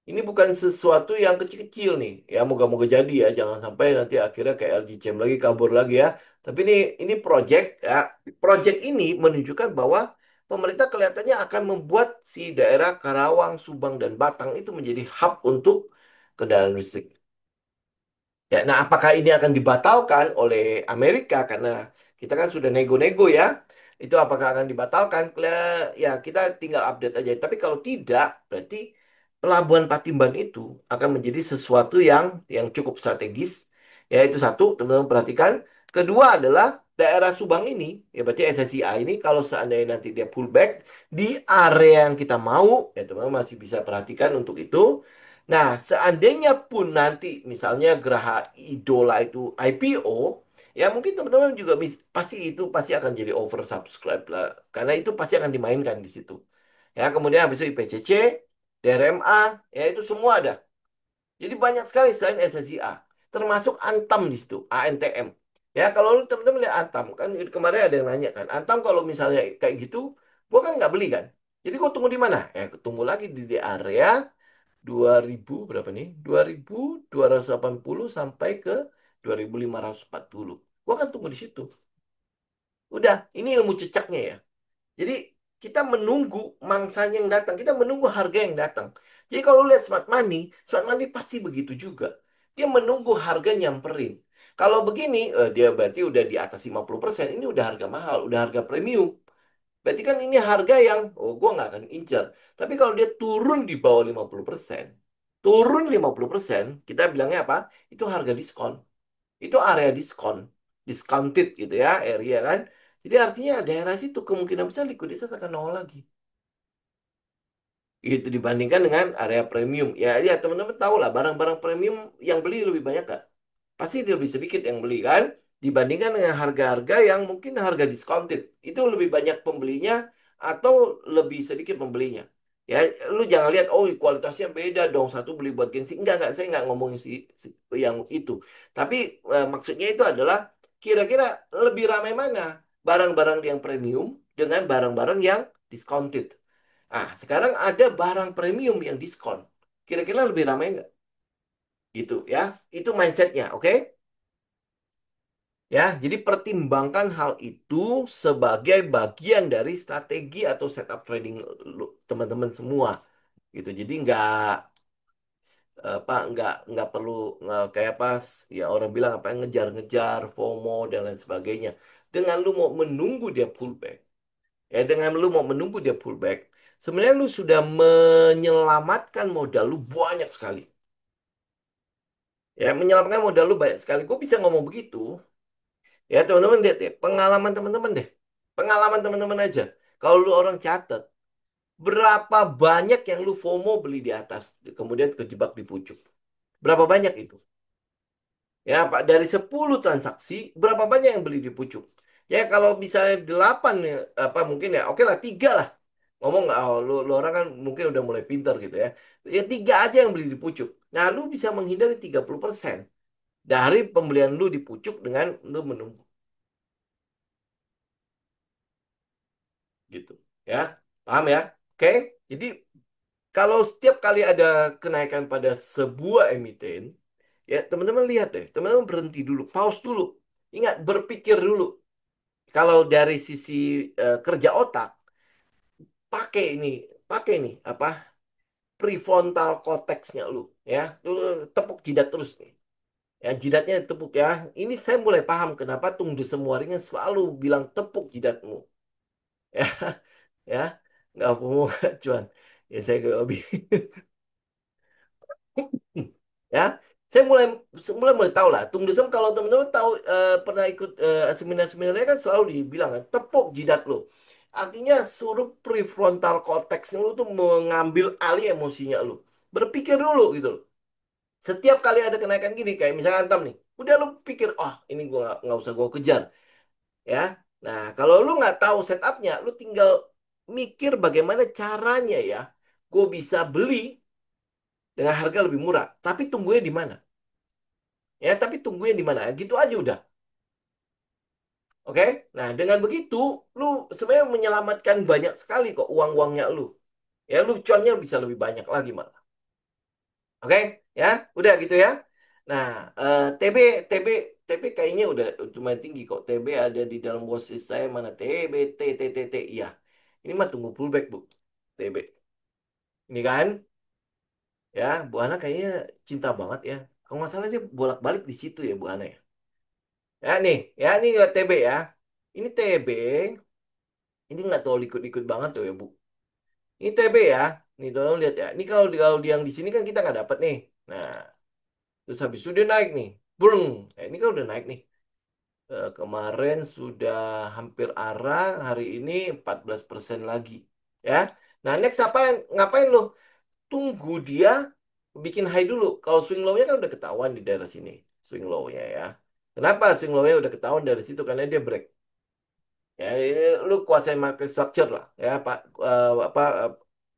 Ini bukan sesuatu yang kecil-kecil nih. Ya moga-moga jadi ya, jangan sampai nanti akhirnya kayak LG Chem lagi kabur lagi ya. Tapi ini project ya. Project ini menunjukkan bahwa pemerintah kelihatannya akan membuat si daerah Karawang, Subang dan Batang itu menjadi hub untuk kendaraan listrik. Ya, nah apakah ini akan dibatalkan oleh Amerika karena kita kan sudah nego-nego ya. Itu apakah akan dibatalkan? Ya kita tinggal update aja. Tapi kalau tidak, berarti Pelabuhan Patimban itu akan menjadi sesuatu yang cukup strategis. Ya itu satu, teman-teman perhatikan. Kedua adalah daerah Subang ini, ya berarti SSIA ini kalau seandainya nanti dia pullback di area yang kita mau, ya teman-teman masih bisa perhatikan untuk itu. Nah, seandainya pun nanti misalnya Geraha Idola itu IPO, ya mungkin teman-teman juga pasti itu pasti akan jadi oversubscribe lah, karena itu pasti akan dimainkan di situ. Ya, kemudian habis itu IPCC, DRMA, ya itu semua ada. Jadi banyak sekali selain SSIA, termasuk Antam di situ, ANTM. Ya, kalau teman-teman lihat Antam, kan kemarin ada yang nanya kan, Antam kalau misalnya kayak gitu, gua kan nggak beli kan. Jadi gua tunggu di mana? Tunggu lagi di area 2000 berapa nih? 2280 sampai ke 2540. Gua kan tunggu di situ. Udah, ini ilmu cecaknya ya. Jadi kita menunggu mangsanya yang datang, kita menunggu harga yang datang. Jadi kalau lihat smart money pasti begitu juga. Dia menunggu harga nyamperin. Kalau begini, dia berarti udah di atas 50%. Ini udah harga mahal, udah harga premium. Berarti kan ini harga yang, oh gue nggak akan incer. Tapi kalau dia turun di bawah 50%, turun 50%, kita bilangnya apa? Itu harga diskon. Itu area diskon. Discounted gitu ya, area kan. Jadi artinya daerah situ kemungkinan besar likuiditas akan nol lagi. Itu dibandingkan dengan area premium. Ya, ya teman-teman tahu lah barang-barang premium yang beli lebih banyak kan? Pasti lebih sedikit yang beli kan? Dibandingkan dengan harga-harga yang mungkin harga discounted. Itu lebih banyak pembelinya atau lebih sedikit pembelinya. Ya, lu jangan lihat, oh kualitasnya beda dong, satu beli buat gengsi. Enggak, saya enggak ngomongin yang itu. Tapi maksudnya itu adalah kira-kira lebih ramai mana barang-barang yang premium dengan barang-barang yang discounted. Ah, sekarang ada barang premium yang diskon. Kira-kira lebih ramai nggak? Gitu ya. Itu mindsetnya, oke? Ya, jadi pertimbangkan hal itu sebagai bagian dari strategi atau setup trading teman-teman semua. Gitu. Jadi nggak perlu kayak pas ya orang bilang apa ngejar-ngejar FOMO dan lain sebagainya. Dengan lu mau menunggu dia pullback, ya dengan lu mau menunggu dia pullback, sebenarnya lu sudah menyelamatkan modal lu banyak sekali. Ya, menyelamatkan modal lu banyak sekali. Gue bisa ngomong begitu. Ya, teman-teman lihat ya, pengalaman teman-teman deh. Pengalaman teman-teman aja. Kalau lu orang catat, berapa banyak yang lu FOMO beli di atas, kemudian kejebak di pucuk. Berapa banyak itu? Ya, Pak, dari 10 transaksi, berapa banyak yang beli di pucuk? Ya, kalau misalnya 8, ya, apa mungkin ya, oke lah, 3 lah. Ngomong nggak, oh, lu orang kan mungkin udah mulai pintar gitu ya. Ya, 3 aja yang beli di pucuk. Nah, lu bisa menghindari 30% dari pembelian lu di pucuk dengan lu menunggu gitu. Ya, paham ya? Oke, jadi kalau setiap kali ada kenaikan pada sebuah emiten, ya teman-teman lihat deh, teman-teman berhenti dulu, pause dulu. Ingat, berpikir dulu. Kalau dari sisi kerja otak, pakai ini, pakai nih apa prefrontal cortexnya lu, ya, lu tepuk jidat terus nih, ya jidatnya tepuk ya. Ini saya mulai paham kenapa Tung Desem Waringin selalu bilang tepuk jidatmu, ya, ya, nggak mau cuan, ya saya ke hobi, ya. Saya mulai mulai mulai tahu lah. Tung Desem kalau teman-teman tahu pernah ikut seminar-seminarnya kan selalu dibilang kan tepuk jidat lo. Artinya suruh prefrontal cortex lu tuh mengambil alih emosinya lu. Berpikir dulu gitu loh. Setiap kali ada kenaikan gini kayak misalnya Antam nih, udah lu pikir, oh ini gua nggak usah gua kejar, ya. Nah kalau lu nggak tahu setupnya, lu tinggal mikir bagaimana caranya ya, gue bisa beli dengan harga lebih murah. Tapi tunggunya di mana? Ya, tapi tungguin di mana. Gitu aja udah. Oke? Nah, dengan begitu, lu sebenarnya menyelamatkan banyak sekali kok uang-uangnya lu. Ya, lu cuannya bisa lebih banyak lagi malah. Oke? Ya, udah gitu ya. Nah, TB, TB, TB kayaknya udah lumayan tinggi kok. TB ada di dalam watchlist saya mana TB, TTTT. Iya. Ini mah tunggu pullback, Bu. TB. Ini kan, ya, Bu Ana kayaknya cinta banget ya. Kalau nggak salah dia bolak-balik di situ ya, Bu Ana ya. Ya nih lihat TB ya. Ini TB, ini nggak terlalu ikut-ikut banget tuh ya Bu. Ini TB ya. Nih tolong lihat ya. Ini kalau yang di sini kan kita nggak dapat nih. Nah, terus habis itu dia naik nih. Brung. Ini kan udah naik nih. Kemarin sudah hampir arah, hari ini 14% lagi. Ya. Nah, next apa ngapain lo? Tunggu dia bikin high dulu. Kalau swing low-nya kan udah ketahuan di daerah sini. Swing low-nya ya. Kenapa swing low-nya udah ketahuan dari situ? Karena dia break. Ya, lu kuasai market structure lah, ya Pak,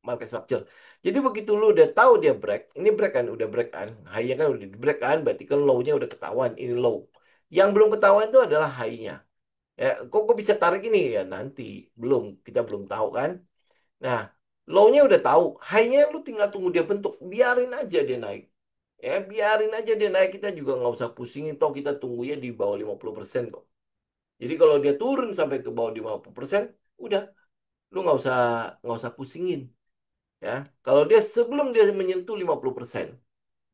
market structure. Jadi begitu lu udah tahu dia break, ini break kan, udah break kan, high-nya kan udah di break kan, berarti kan low-nya udah ketahuan, ini low. Yang belum ketahuan itu adalah high-nya. Ya, kok bisa tarik ini ya nanti, belum, kita belum tahu kan. Nah, low-nya udah tahu, high-nya lu tinggal tunggu dia bentuk, biarin aja dia naik. Ya, biarin aja dia naik, kita juga nggak usah pusingin, toh kita tunggunya di bawah 50% kok. Jadi kalau dia turun sampai ke bawah 50%, udah, lu nggak usah pusingin, ya. Kalau dia sebelum dia menyentuh 50%,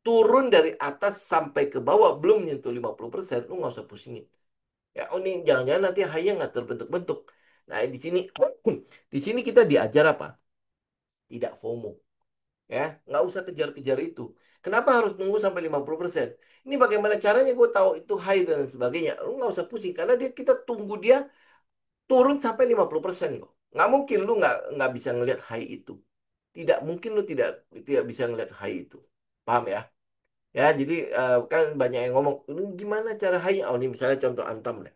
turun dari atas sampai ke bawah belum menyentuh 50%, lu nggak usah pusingin. Ya, oh ini jangan-jangan nanti hanya nggak terbentuk-bentuk. Nah, di sini di sini kita diajar apa? Tidak FOMO, ya. Nggak usah kejar-kejar itu. Kenapa harus nunggu sampai 50%? Ini bagaimana caranya gue tahu itu high dan sebagainya. Lu nggak usah pusing karena kita tunggu dia turun sampai 50% kok. Nggak mungkin lu nggak bisa ngelihat high itu. Tidak mungkin lu tidak tidak bisa ngelihat high itu. Paham ya? Ya, jadi kan banyak yang ngomong, "Lu gimana cara high?" Oh, ini misalnya contoh Antam deh.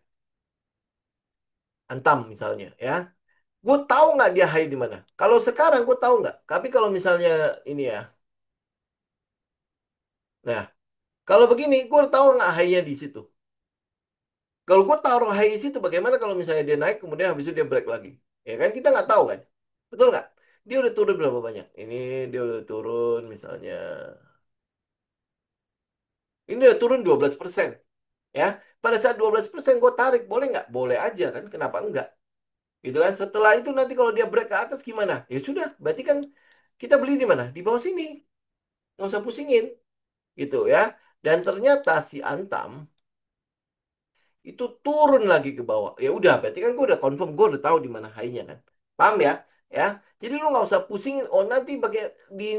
Antam misalnya, ya. Gue tahu nggak dia high di mana? Kalau sekarang gue tahu nggak. Tapi kalau misalnya ini ya, nah, kalau begini, gue tahu nggak high-nya di situ. Kalau gue taruh high di situ, bagaimana kalau misalnya dia naik, kemudian habis itu dia break lagi? Ya kan kita nggak tahu kan? Betul nggak? Dia udah turun berapa banyak? Ini dia udah turun misalnya. Ini udah turun 12%. Ya, pada saat 12% gue tarik, boleh nggak? Boleh aja kan, kenapa enggak? Gitu kan. Setelah itu nanti kalau dia break ke atas gimana? Ya sudah, berarti kan kita beli di mana? Di bawah sini. Nggak usah pusingin. Gitu ya. Dan ternyata si Antam itu turun lagi ke bawah. Ya udah, berarti kan gue udah confirm, gue udah tahu di mana high-nya kan. Paham ya? Ya. Jadi lu nggak usah pusingin, oh nanti bagai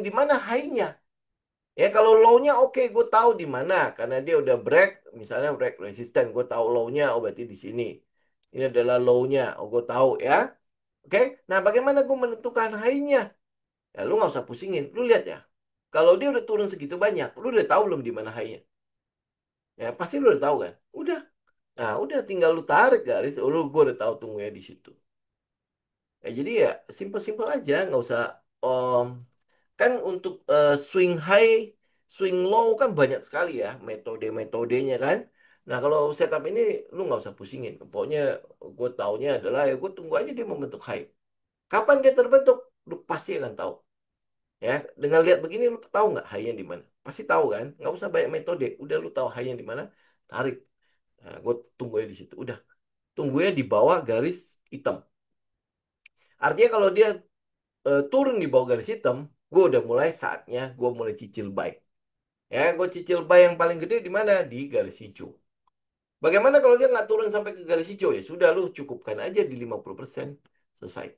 di mana high-nya. Ya kalau low-nya oke, gue tahu di mana karena dia udah break, misalnya break resisten, gue tahu low-nya, oh berarti di sini. Ini adalah low-nya, oh gue tahu ya. Oke, nah bagaimana gue menentukan high-nya? Ya lu nggak usah pusingin, lu lihat ya. Kalau dia udah turun segitu banyak, lu udah tahu belum di mana high-nya? Ya pasti lu udah tahu kan? Udah, nah udah tinggal lu tarik garis, oh, lu gue udah tahu tunggunya di situ. Ya jadi ya simple-simple aja, nggak usah om kan untuk swing high, swing low kan banyak sekali ya metode-metodenya kan. Nah kalau setup ini lu nggak usah pusingin. Pokoknya gue taunya adalah ya gue tunggu aja dia membentuk high. Kapan dia terbentuk, lu pasti akan tahu. Ya dengan lihat begini lu tahu nggak high-nya di mana? Pasti tahu kan? Nggak usah banyak metode. Udah lu tahu high-nya di mana, tarik. Nah, gue tunggu di situ. Udah tunggunya di bawah garis hitam. Artinya kalau dia turun di bawah garis hitam, gue udah mulai saatnya gue mulai cicil buy. Ya, gue cicil buy yang paling gede di mana? Di garis hijau. Bagaimana kalau dia nggak turun sampai ke garis hijau? Ya sudah, lu cukupkan aja di 50%. Selesai.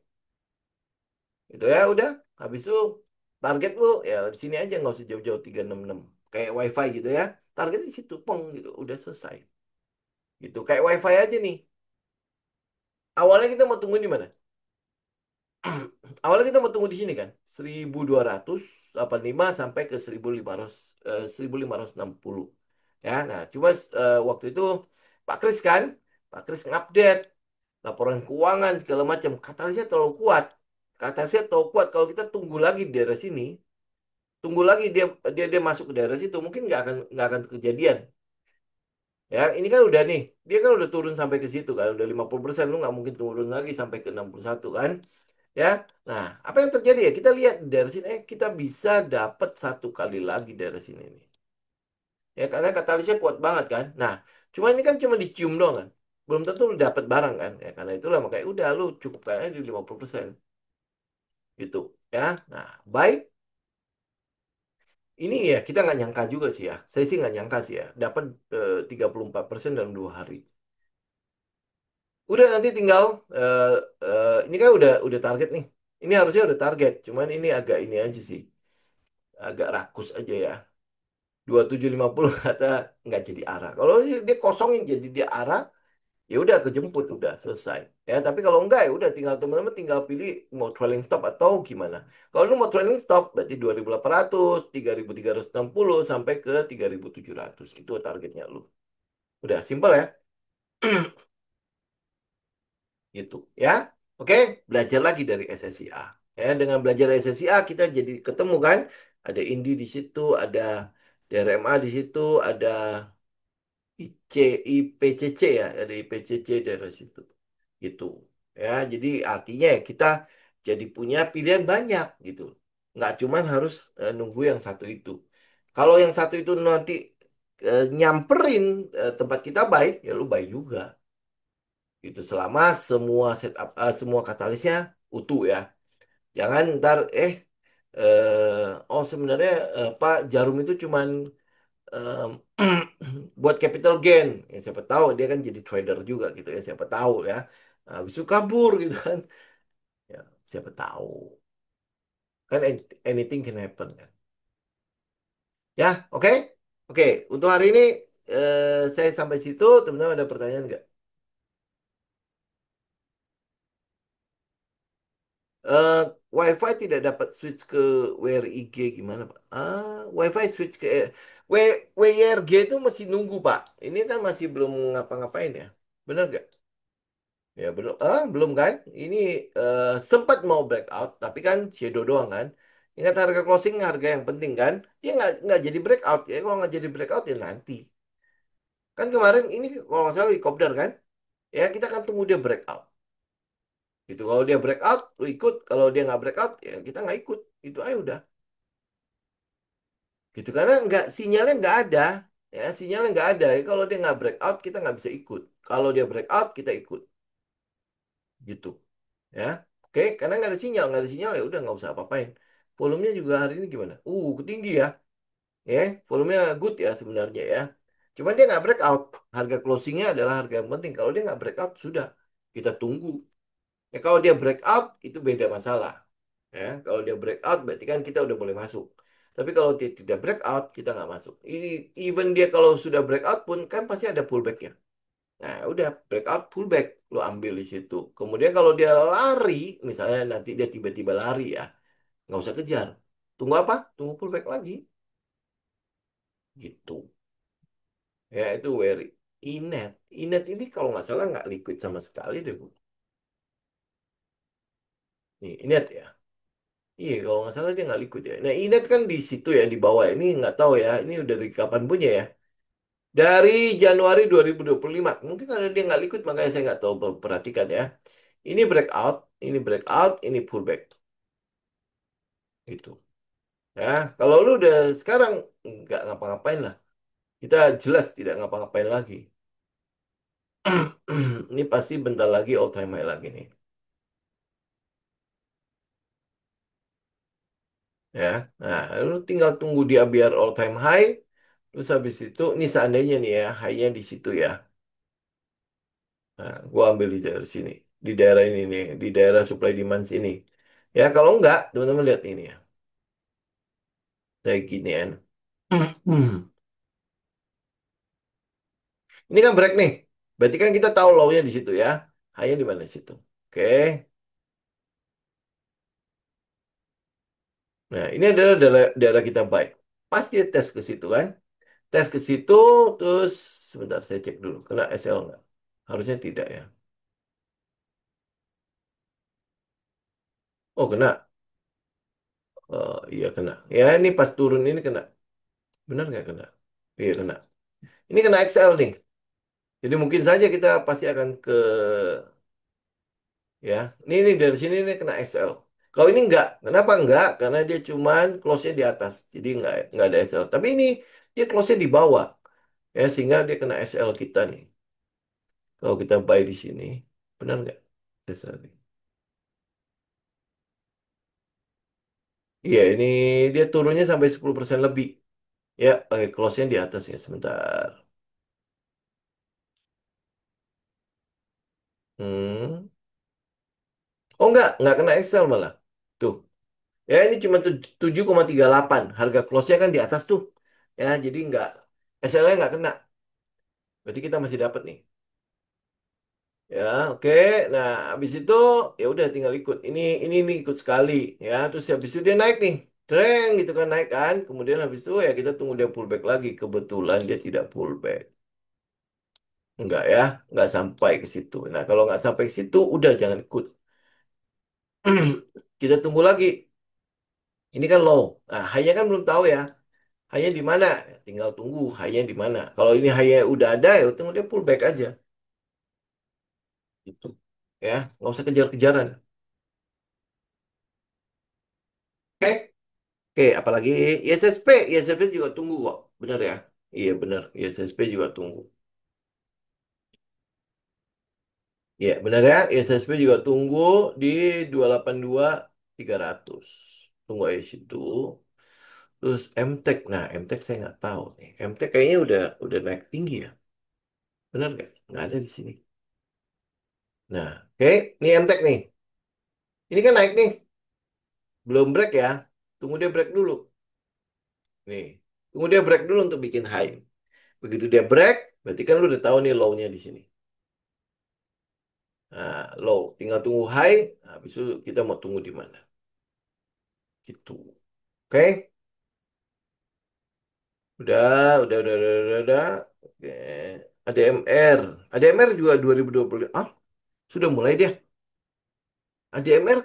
Itu ya, udah. Habis itu target lu ya di sini aja nggak usah jauh-jauh 366. Kayak wifi gitu ya. Target di situ, peng gitu. Udah selesai. Gitu. Kayak wifi aja nih. Awalnya kita mau tunggu di mana? Awalnya kita mau tunggu di sini kan, 1285 sampai ke 1560. Ya, nah cuma waktu itu Pak Kris kan, Pak Kris ngupdate laporan keuangan segala macam. Katalisnya terlalu kuat. Katalisnya terlalu kuat kalau kita tunggu lagi di daerah sini, tunggu lagi dia masuk ke daerah situ, mungkin nggak akan kejadian. Ya, ini kan udah nih, dia kan udah turun sampai ke situ kan, udah 50%, lu nggak mungkin turun lagi sampai ke 61 kan. Ya, nah apa yang terjadi ya? Kita lihat dari sini, kita bisa dapat satu kali lagi dari sini nih. Ya, karena katalisnya kuat banget kan. Nah, cuma ini kan cuma dicium doang kan. Belum tentu lu dapat barang kan. Ya, karena itulah makanya udah lu cukup kayaknya di 50% gitu. Ya, nah baik. Ini ya kita nggak nyangka juga sih ya. Saya sih nggak nyangka sih ya. Dapat 34% dalam 2 hari. Udah nanti tinggal eh, ini kan udah target nih. Ini harusnya udah target. Cuman ini agak ini aja sih. Agak rakus aja ya. 2750 kata nggak jadi arah. Kalau dia kosongin jadi dia arah, ya udah kejemput udah selesai. Ya, tapi kalau enggak ya udah tinggal teman-teman tinggal pilih mau trailing stop atau gimana. Kalau lu mau trailing stop berarti 2800, 3360 sampai ke 3700. Itu targetnya lu. Udah simpel ya. Gitu ya. Oke, belajar lagi dari SSIA. Ya, dengan belajar SSIA kita jadi ketemu kan ada Indi di situ, ada DRMA di situ, ada IC, IPCC ya, ada IPCC dari situ. Gitu. Ya, jadi artinya ya kita jadi punya pilihan banyak gitu. Nggak cuman harus nunggu yang satu itu. Kalau yang satu itu nanti nyamperin tempat kita baik, ya lu baik juga. Gitu. Selama semua setup, semua katalisnya utuh ya. Jangan ntar oh sebenarnya Pak Jarum itu cuman em, buat capital gain. Ya, siapa tahu dia kan jadi trader juga gitu ya. Siapa tahu ya. Nah, habis itu kabur gitu kan. Ya, siapa tahu. Kan anything can happen kan. Ya, oke. Oke, untuk hari ini saya sampai situ. Teman-teman ada pertanyaan nggak? Eh, WiFi tidak dapat switch ke WRIG gimana Pak? WiFi switch ke WIRG itu masih nunggu Pak. Ini kan masih belum ngapa-ngapain ya. Benar nggak? Ya belum, belum kan? Ini sempat mau breakout, tapi kan shadow doang kan. Ingat harga closing harga yang penting kan? Dia nggak jadi breakout ya. Kalau nggak jadi breakout ya nanti. Kan kemarin ini kalau nggak salah di Kopdar kan? Ya kita kan tunggu dia breakout. Gitu. Kalau dia breakout, lu ikut. Kalau dia nggak breakout, ya kita nggak ikut. Itu aja udah. Gitu. Karena nggak sinyalnya nggak ada. Ya, sinyalnya nggak ada. Ya, kalau dia nggak breakout, kita nggak bisa ikut. Kalau dia breakout, kita ikut. Gitu. Ya. Oke, karena nggak ada sinyal ya udah nggak usah apa-apain. Volumenya juga hari ini gimana? Tinggi ya. Ya, volumenya good ya sebenarnya ya. Cuman dia nggak breakout. Harga closingnya adalah harga yang penting. Kalau dia nggak breakout, sudah. Kita tunggu. Ya, kalau dia breakout, itu beda masalah. Ya, kalau dia breakout, berarti kan kita udah boleh masuk. Tapi kalau dia tidak breakout, kita nggak masuk. Ini even dia kalau sudah breakout pun kan pasti ada pullbacknya. Nah, udah breakout pullback, lo ambil di situ. Kemudian kalau dia lari, misalnya nanti dia tiba-tiba lari ya, nggak usah kejar. Tunggu apa? Tunggu pullback lagi, gitu. Ya itu wary. Inet, Inet ini kalau nggak salah nggak liquid sama sekali deh, Bu. Nih, Inet ya. Iya, kalau nggak salah dia nggak liquid ya. Nah, Inet kan di situ ya, di bawah. Ini nggak tahu ya, ini udah dari kapan punya ya. Dari Januari 2025. Mungkin karena dia nggak liquid, makanya saya nggak tahu perhatikan ya. Ini breakout, ini pullback. Gitu. Ya, kalau lu udah sekarang nggak ngapa-ngapain lah. Kita jelas tidak ngapa-ngapain lagi. Ini pasti bentar lagi all time high lagi nih. Ya, nah lu tinggal tunggu dia biar all time high. Terus habis itu, ini seandainya nih ya, high-nya di situ ya. Nah, gua ambil di daerah sini, di daerah ini nih, di daerah supply demand sini. Ya, kalau enggak, teman-teman lihat ini ya, kayak gini kan. Ini kan break nih. Berarti kan kita tahu low-nya di situ ya. High-nya di mana di situ. Oke. Nah, ini adalah daerah kita buy. Pasti tes ke situ kan. Tes ke situ, terus sebentar saya cek dulu. Kena SL nggak? Harusnya tidak ya. Oh, kena. Iya kena. Ya, ini pas turun ini kena. Benar nggak kena? Iya kena. Ini kena XL nih. Jadi mungkin saja kita pasti akan ke ya. Ini dari sini ini kena XL. Kalau ini enggak, kenapa enggak? Karena dia cuman close-nya di atas, jadi enggak ada SL. Tapi ini dia close-nya di bawah, ya sehingga dia kena SL kita nih. Kalau kita buy di sini, benar nggak? SL nih. Iya, ini dia turunnya sampai 10% lebih. Ya, pakai close-nya di atas ya sebentar. Hmm. Oh enggak kena XL malah. Tuh. Ya ini cuma 7,38. Harga close-nya kan di atas tuh. Ya, jadi nggak SL-nya nggak kena. Berarti kita masih dapat nih. Ya, oke. Nah, habis itu ya udah tinggal ikut. Ini nih ikut sekali ya. Terus habis itu dia naik nih. Treng gitu kan naik kan. Kemudian habis itu ya kita tunggu dia pullback lagi. Kebetulan dia tidak pullback. Enggak ya, enggak sampai ke situ. Nah, kalau nggak sampai ke situ udah jangan ikut. Kita tunggu lagi. Ini kan low. Nah, high-nya kan belum tahu ya. High-nya di mana? Tinggal tunggu high-nya di mana. Kalau ini high-nya udah ada ya tunggu dia pullback aja. Gitu. Ya, nggak usah kejar-kejaran. Oke. Oke, apalagi ISSP. ISSP juga tunggu kok. Bener ya? Iya bener. ISSP juga tunggu. Iya bener ya. ISSP juga tunggu di 282.300. Tunggu aja situ. Terus MTEK. Nah, MTEK saya nggak tahu nih. MTEK kayaknya udah naik tinggi ya. Bener nggak? Nggak ada di sini. Nah, oke. Ini MTEK nih. Ini kan naik nih. Belum break ya. Tunggu dia break dulu. Nih. Tunggu dia break dulu untuk bikin high. Begitu dia break, berarti kan lu udah tahu nih low-nya di sini. Nah, low. Tinggal tunggu high. Nah, habis itu kita mau tunggu di mana. Gitu. Oke? Udah. Oke. ADMR. ADMR juga 2020. Ah, sudah mulai dia. ADMR,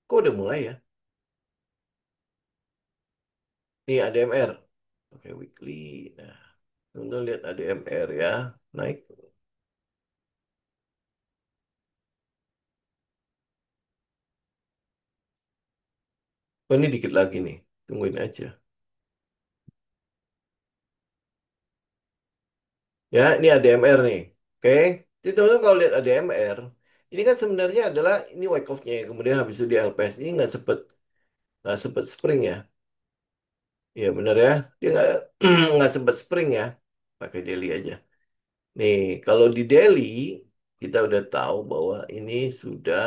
kok udah mulai ya? Nih ADMR. Oke, weekly. Nah, teman lihat ADMR ya. Naik. Oh, ini dikit lagi nih. Tungguin aja. Ya, ini ADMR nih. Oke. Jadi teman-teman kalau lihat ADMR, ini kan sebenarnya adalah ini wake off-nya ya. Kemudian habis itu di LPS ini nggak sempet spring ya. Iya benar ya. Dia nggak sempet spring ya. Pakai daily aja. Nih, kalau di daily kita udah tahu bahwa ini sudah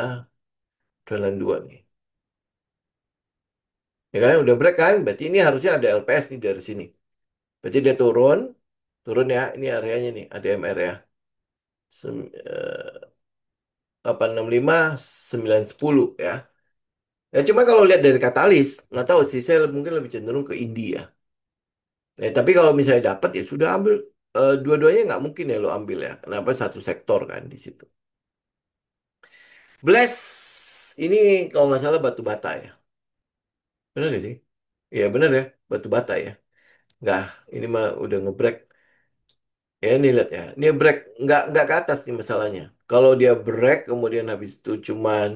jalan dua nih. Ya kan, udah break kan? Berarti ini harusnya ada LPS nih dari sini. Berarti dia turun, turun ya. Ini areanya nih, ADMR ya. 865, 910 ya. Ya cuma kalau lihat dari katalis, nggak tahu sih, saya mungkin lebih cenderung ke India. Tapi kalau misalnya dapat ya sudah ambil dua-duanya nggak mungkin ya lo ambil ya. Kenapa satu sektor kan di situ. Bless ini kalau nggak salah batu bata ya. Benar nggak sih? Iya benar ya, batu bata ya. Nggak, ini mah udah ngebreak. Ya ini lihat ya, ini break nggak ke atas nih masalahnya. Kalau dia break kemudian habis itu cuman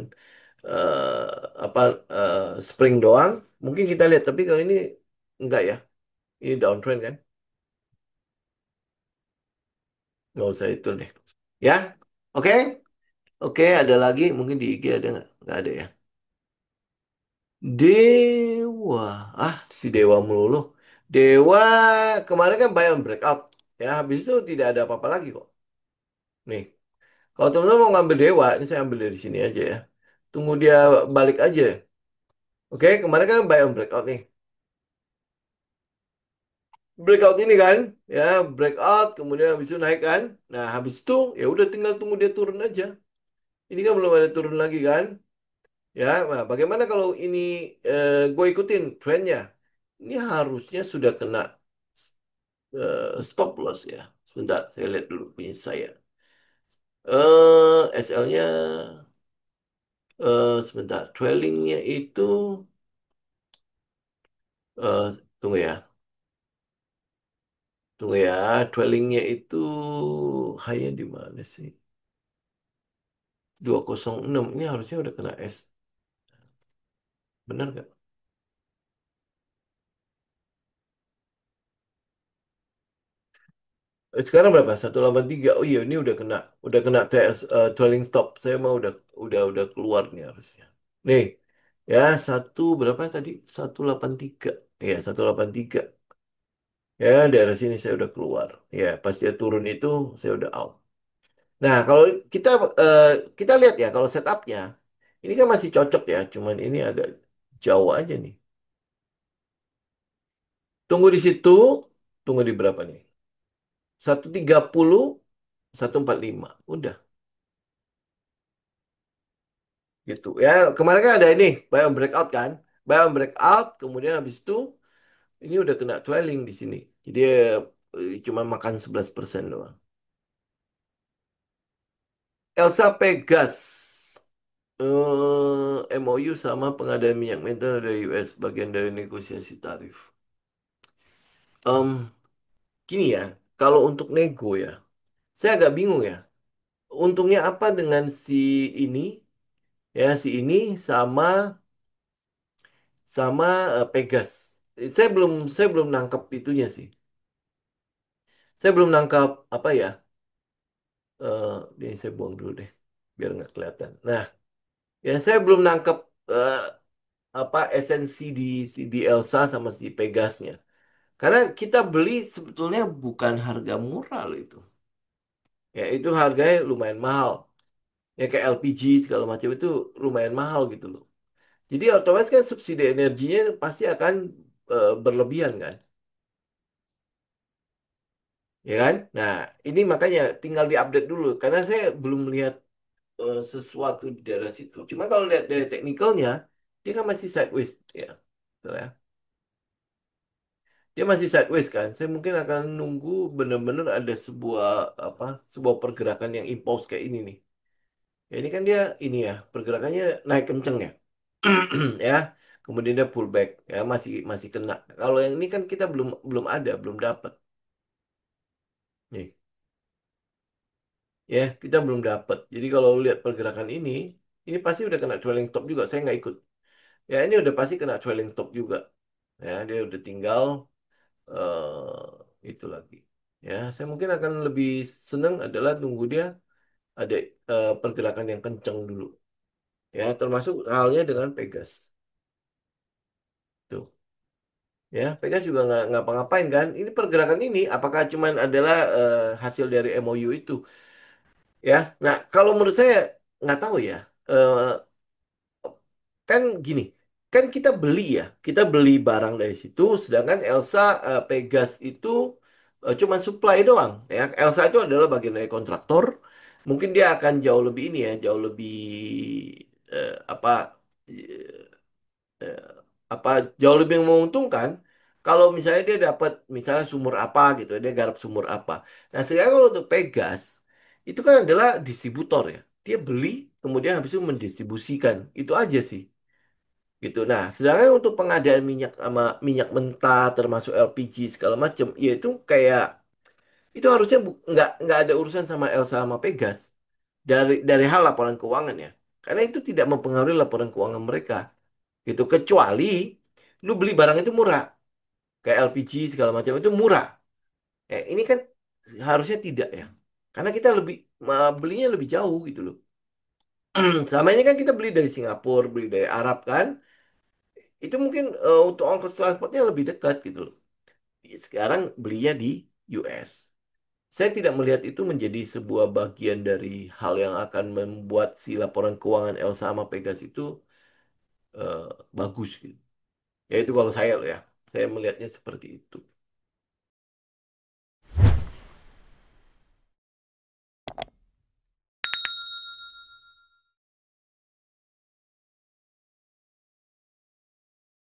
apa spring doang, mungkin kita lihat. Tapi kalau ini enggak ya, ini downtrend kan, nggak usah itu deh. Ya, oke, oke. Ada lagi, mungkin di IG ada nggak? Nggak ada ya. Dewa, si Dewa melulu. Dewa kemarin kan buy on breakout, ya habis itu tidak ada apa-apa lagi kok. Nih, kalau teman-teman mau ngambil Dewa, ini saya ambil dari sini aja ya. Tunggu dia balik aja. Oke, kemarin kan buy on breakout nih. Breakout ini kan, ya breakout, kemudian habis itu naik kan. Nah, habis itu ya udah tinggal tunggu dia turun aja. Ini kan belum ada turun lagi kan. Ya, nah, bagaimana kalau ini gue ikutin trennya? Ini harusnya sudah kena stop loss ya. Sebentar, saya lihat dulu punya saya. SL-nya sebentar. Trailingnya itu tunggu ya. Tunggu ya, trailingnya itu high di mana sih? 206 ini harusnya udah kena S. Benar nggak? Sekarang berapa? 183. Oh iya, ini udah kena TS trailing stop. Saya mau udah keluar nih harusnya. Nih, ya berapa tadi? 183. Ya, 183. Ya, daerah sini saya udah keluar. Ya, pas dia turun itu saya udah out. Nah, kalau kita eh, kita lihat ya, kalau setupnya ini kan masih cocok ya, cuman ini agak jauh aja nih. Tunggu di situ, tunggu di berapa nih? 130, 145. Udah gitu. Ya, kemarin kan ada ini, buy on breakout kan? Buy on breakout, kemudian habis itu ini udah kena trailing di sini. Jadi cuma makan 11% doang. Elsa Pegas. MOU sama pengadaan minyak mentah dari US bagian dari negosiasi tarif. Em, Gini ya, kalau untuk nego ya, saya agak bingung ya. Untungnya apa dengan ini, si ini sama sama Pegas. Saya belum nangkep itunya sih. Saya belum nangkap apa ya? Ini saya buang dulu deh, biar nggak kelihatan. Nah, ya saya belum nangkep eh, apa esensi di Elsa sama si Pegasnya. Karena kita beli sebetulnya bukan harga murah loh itu. Ya itu harganya lumayan mahal. Ya kayak LPG segala macam itu lumayan mahal gitu loh. Jadi otomatis kan subsidi energinya pasti akan berlebihan kan. Ya kan? Nah, ini makanya tinggal diupdate dulu karena saya belum melihat sesuatu di daerah situ. Cuma kalau lihat dari teknikalnya, dia kan masih sideways ya. Betul ya. Dia masih sideways kan. Saya mungkin akan nunggu benar-benar ada sebuah pergerakan yang impulse kayak ini nih. Ya, ini kan dia ini ya, pergerakannya naik kenceng ya. Ya. Kemudian dia pullback ya masih masih kena. Kalau yang ini kan kita belum belum ada, belum dapat. Nih, ya, kita belum dapat. Jadi kalau lihat pergerakan ini pasti udah kena trailing stop juga. Saya nggak ikut. ya ini udah pasti kena trailing stop juga. Ya, dia udah tinggal itu lagi. Ya, saya mungkin akan lebih seneng adalah tunggu dia ada pergerakan yang kencang dulu. Ya, termasuk halnya dengan Pegas. Tuh. Ya, Pegas juga nggak ngapa-ngapain kan. Ini pergerakan ini apakah cuman adalah hasil dari MOU itu? Ya, nah kalau menurut saya nggak tahu ya. Eh, kan gini, kan kita beli barang dari situ, sedangkan Elsa Pegas itu cuma supply doang. Ya, Elsa itu adalah bagian dari kontraktor. Mungkin dia akan jauh lebih ini ya, jauh lebih apa eh, apa jauh lebih menguntungkan kalau misalnya dia dapat misalnya sumur apa gitu, dia garap sumur apa. Nah, sekarang kalau untuk Pegas itu kan adalah distributor ya. Dia beli kemudian habis itu mendistribusikan. Itu aja sih gitu. Nah, sedangkan untuk pengadaan minyak sama minyak mentah termasuk LPG segala macam, ya itu kayak itu harusnya nggak ada urusan sama Elsa sama Pegas dari hal laporan keuangan ya. Karena itu tidak mempengaruhi laporan keuangan mereka gitu kecuali lu beli barang itu murah kayak LPG segala macam itu murah. Ini kan harusnya tidak ya. Karena kita belinya lebih jauh gitu loh. Sama ini kan kita beli dari Singapura, beli dari Arab kan. Itu mungkin untuk ongkos transportnya lebih dekat gitu loh. Sekarang belinya di US. Saya tidak melihat itu menjadi sebuah bagian dari hal yang akan membuat si laporan keuangan Elsa sama Pegas itu eh, bagus gitu. Ya itu kalau saya loh ya. Saya melihatnya seperti itu.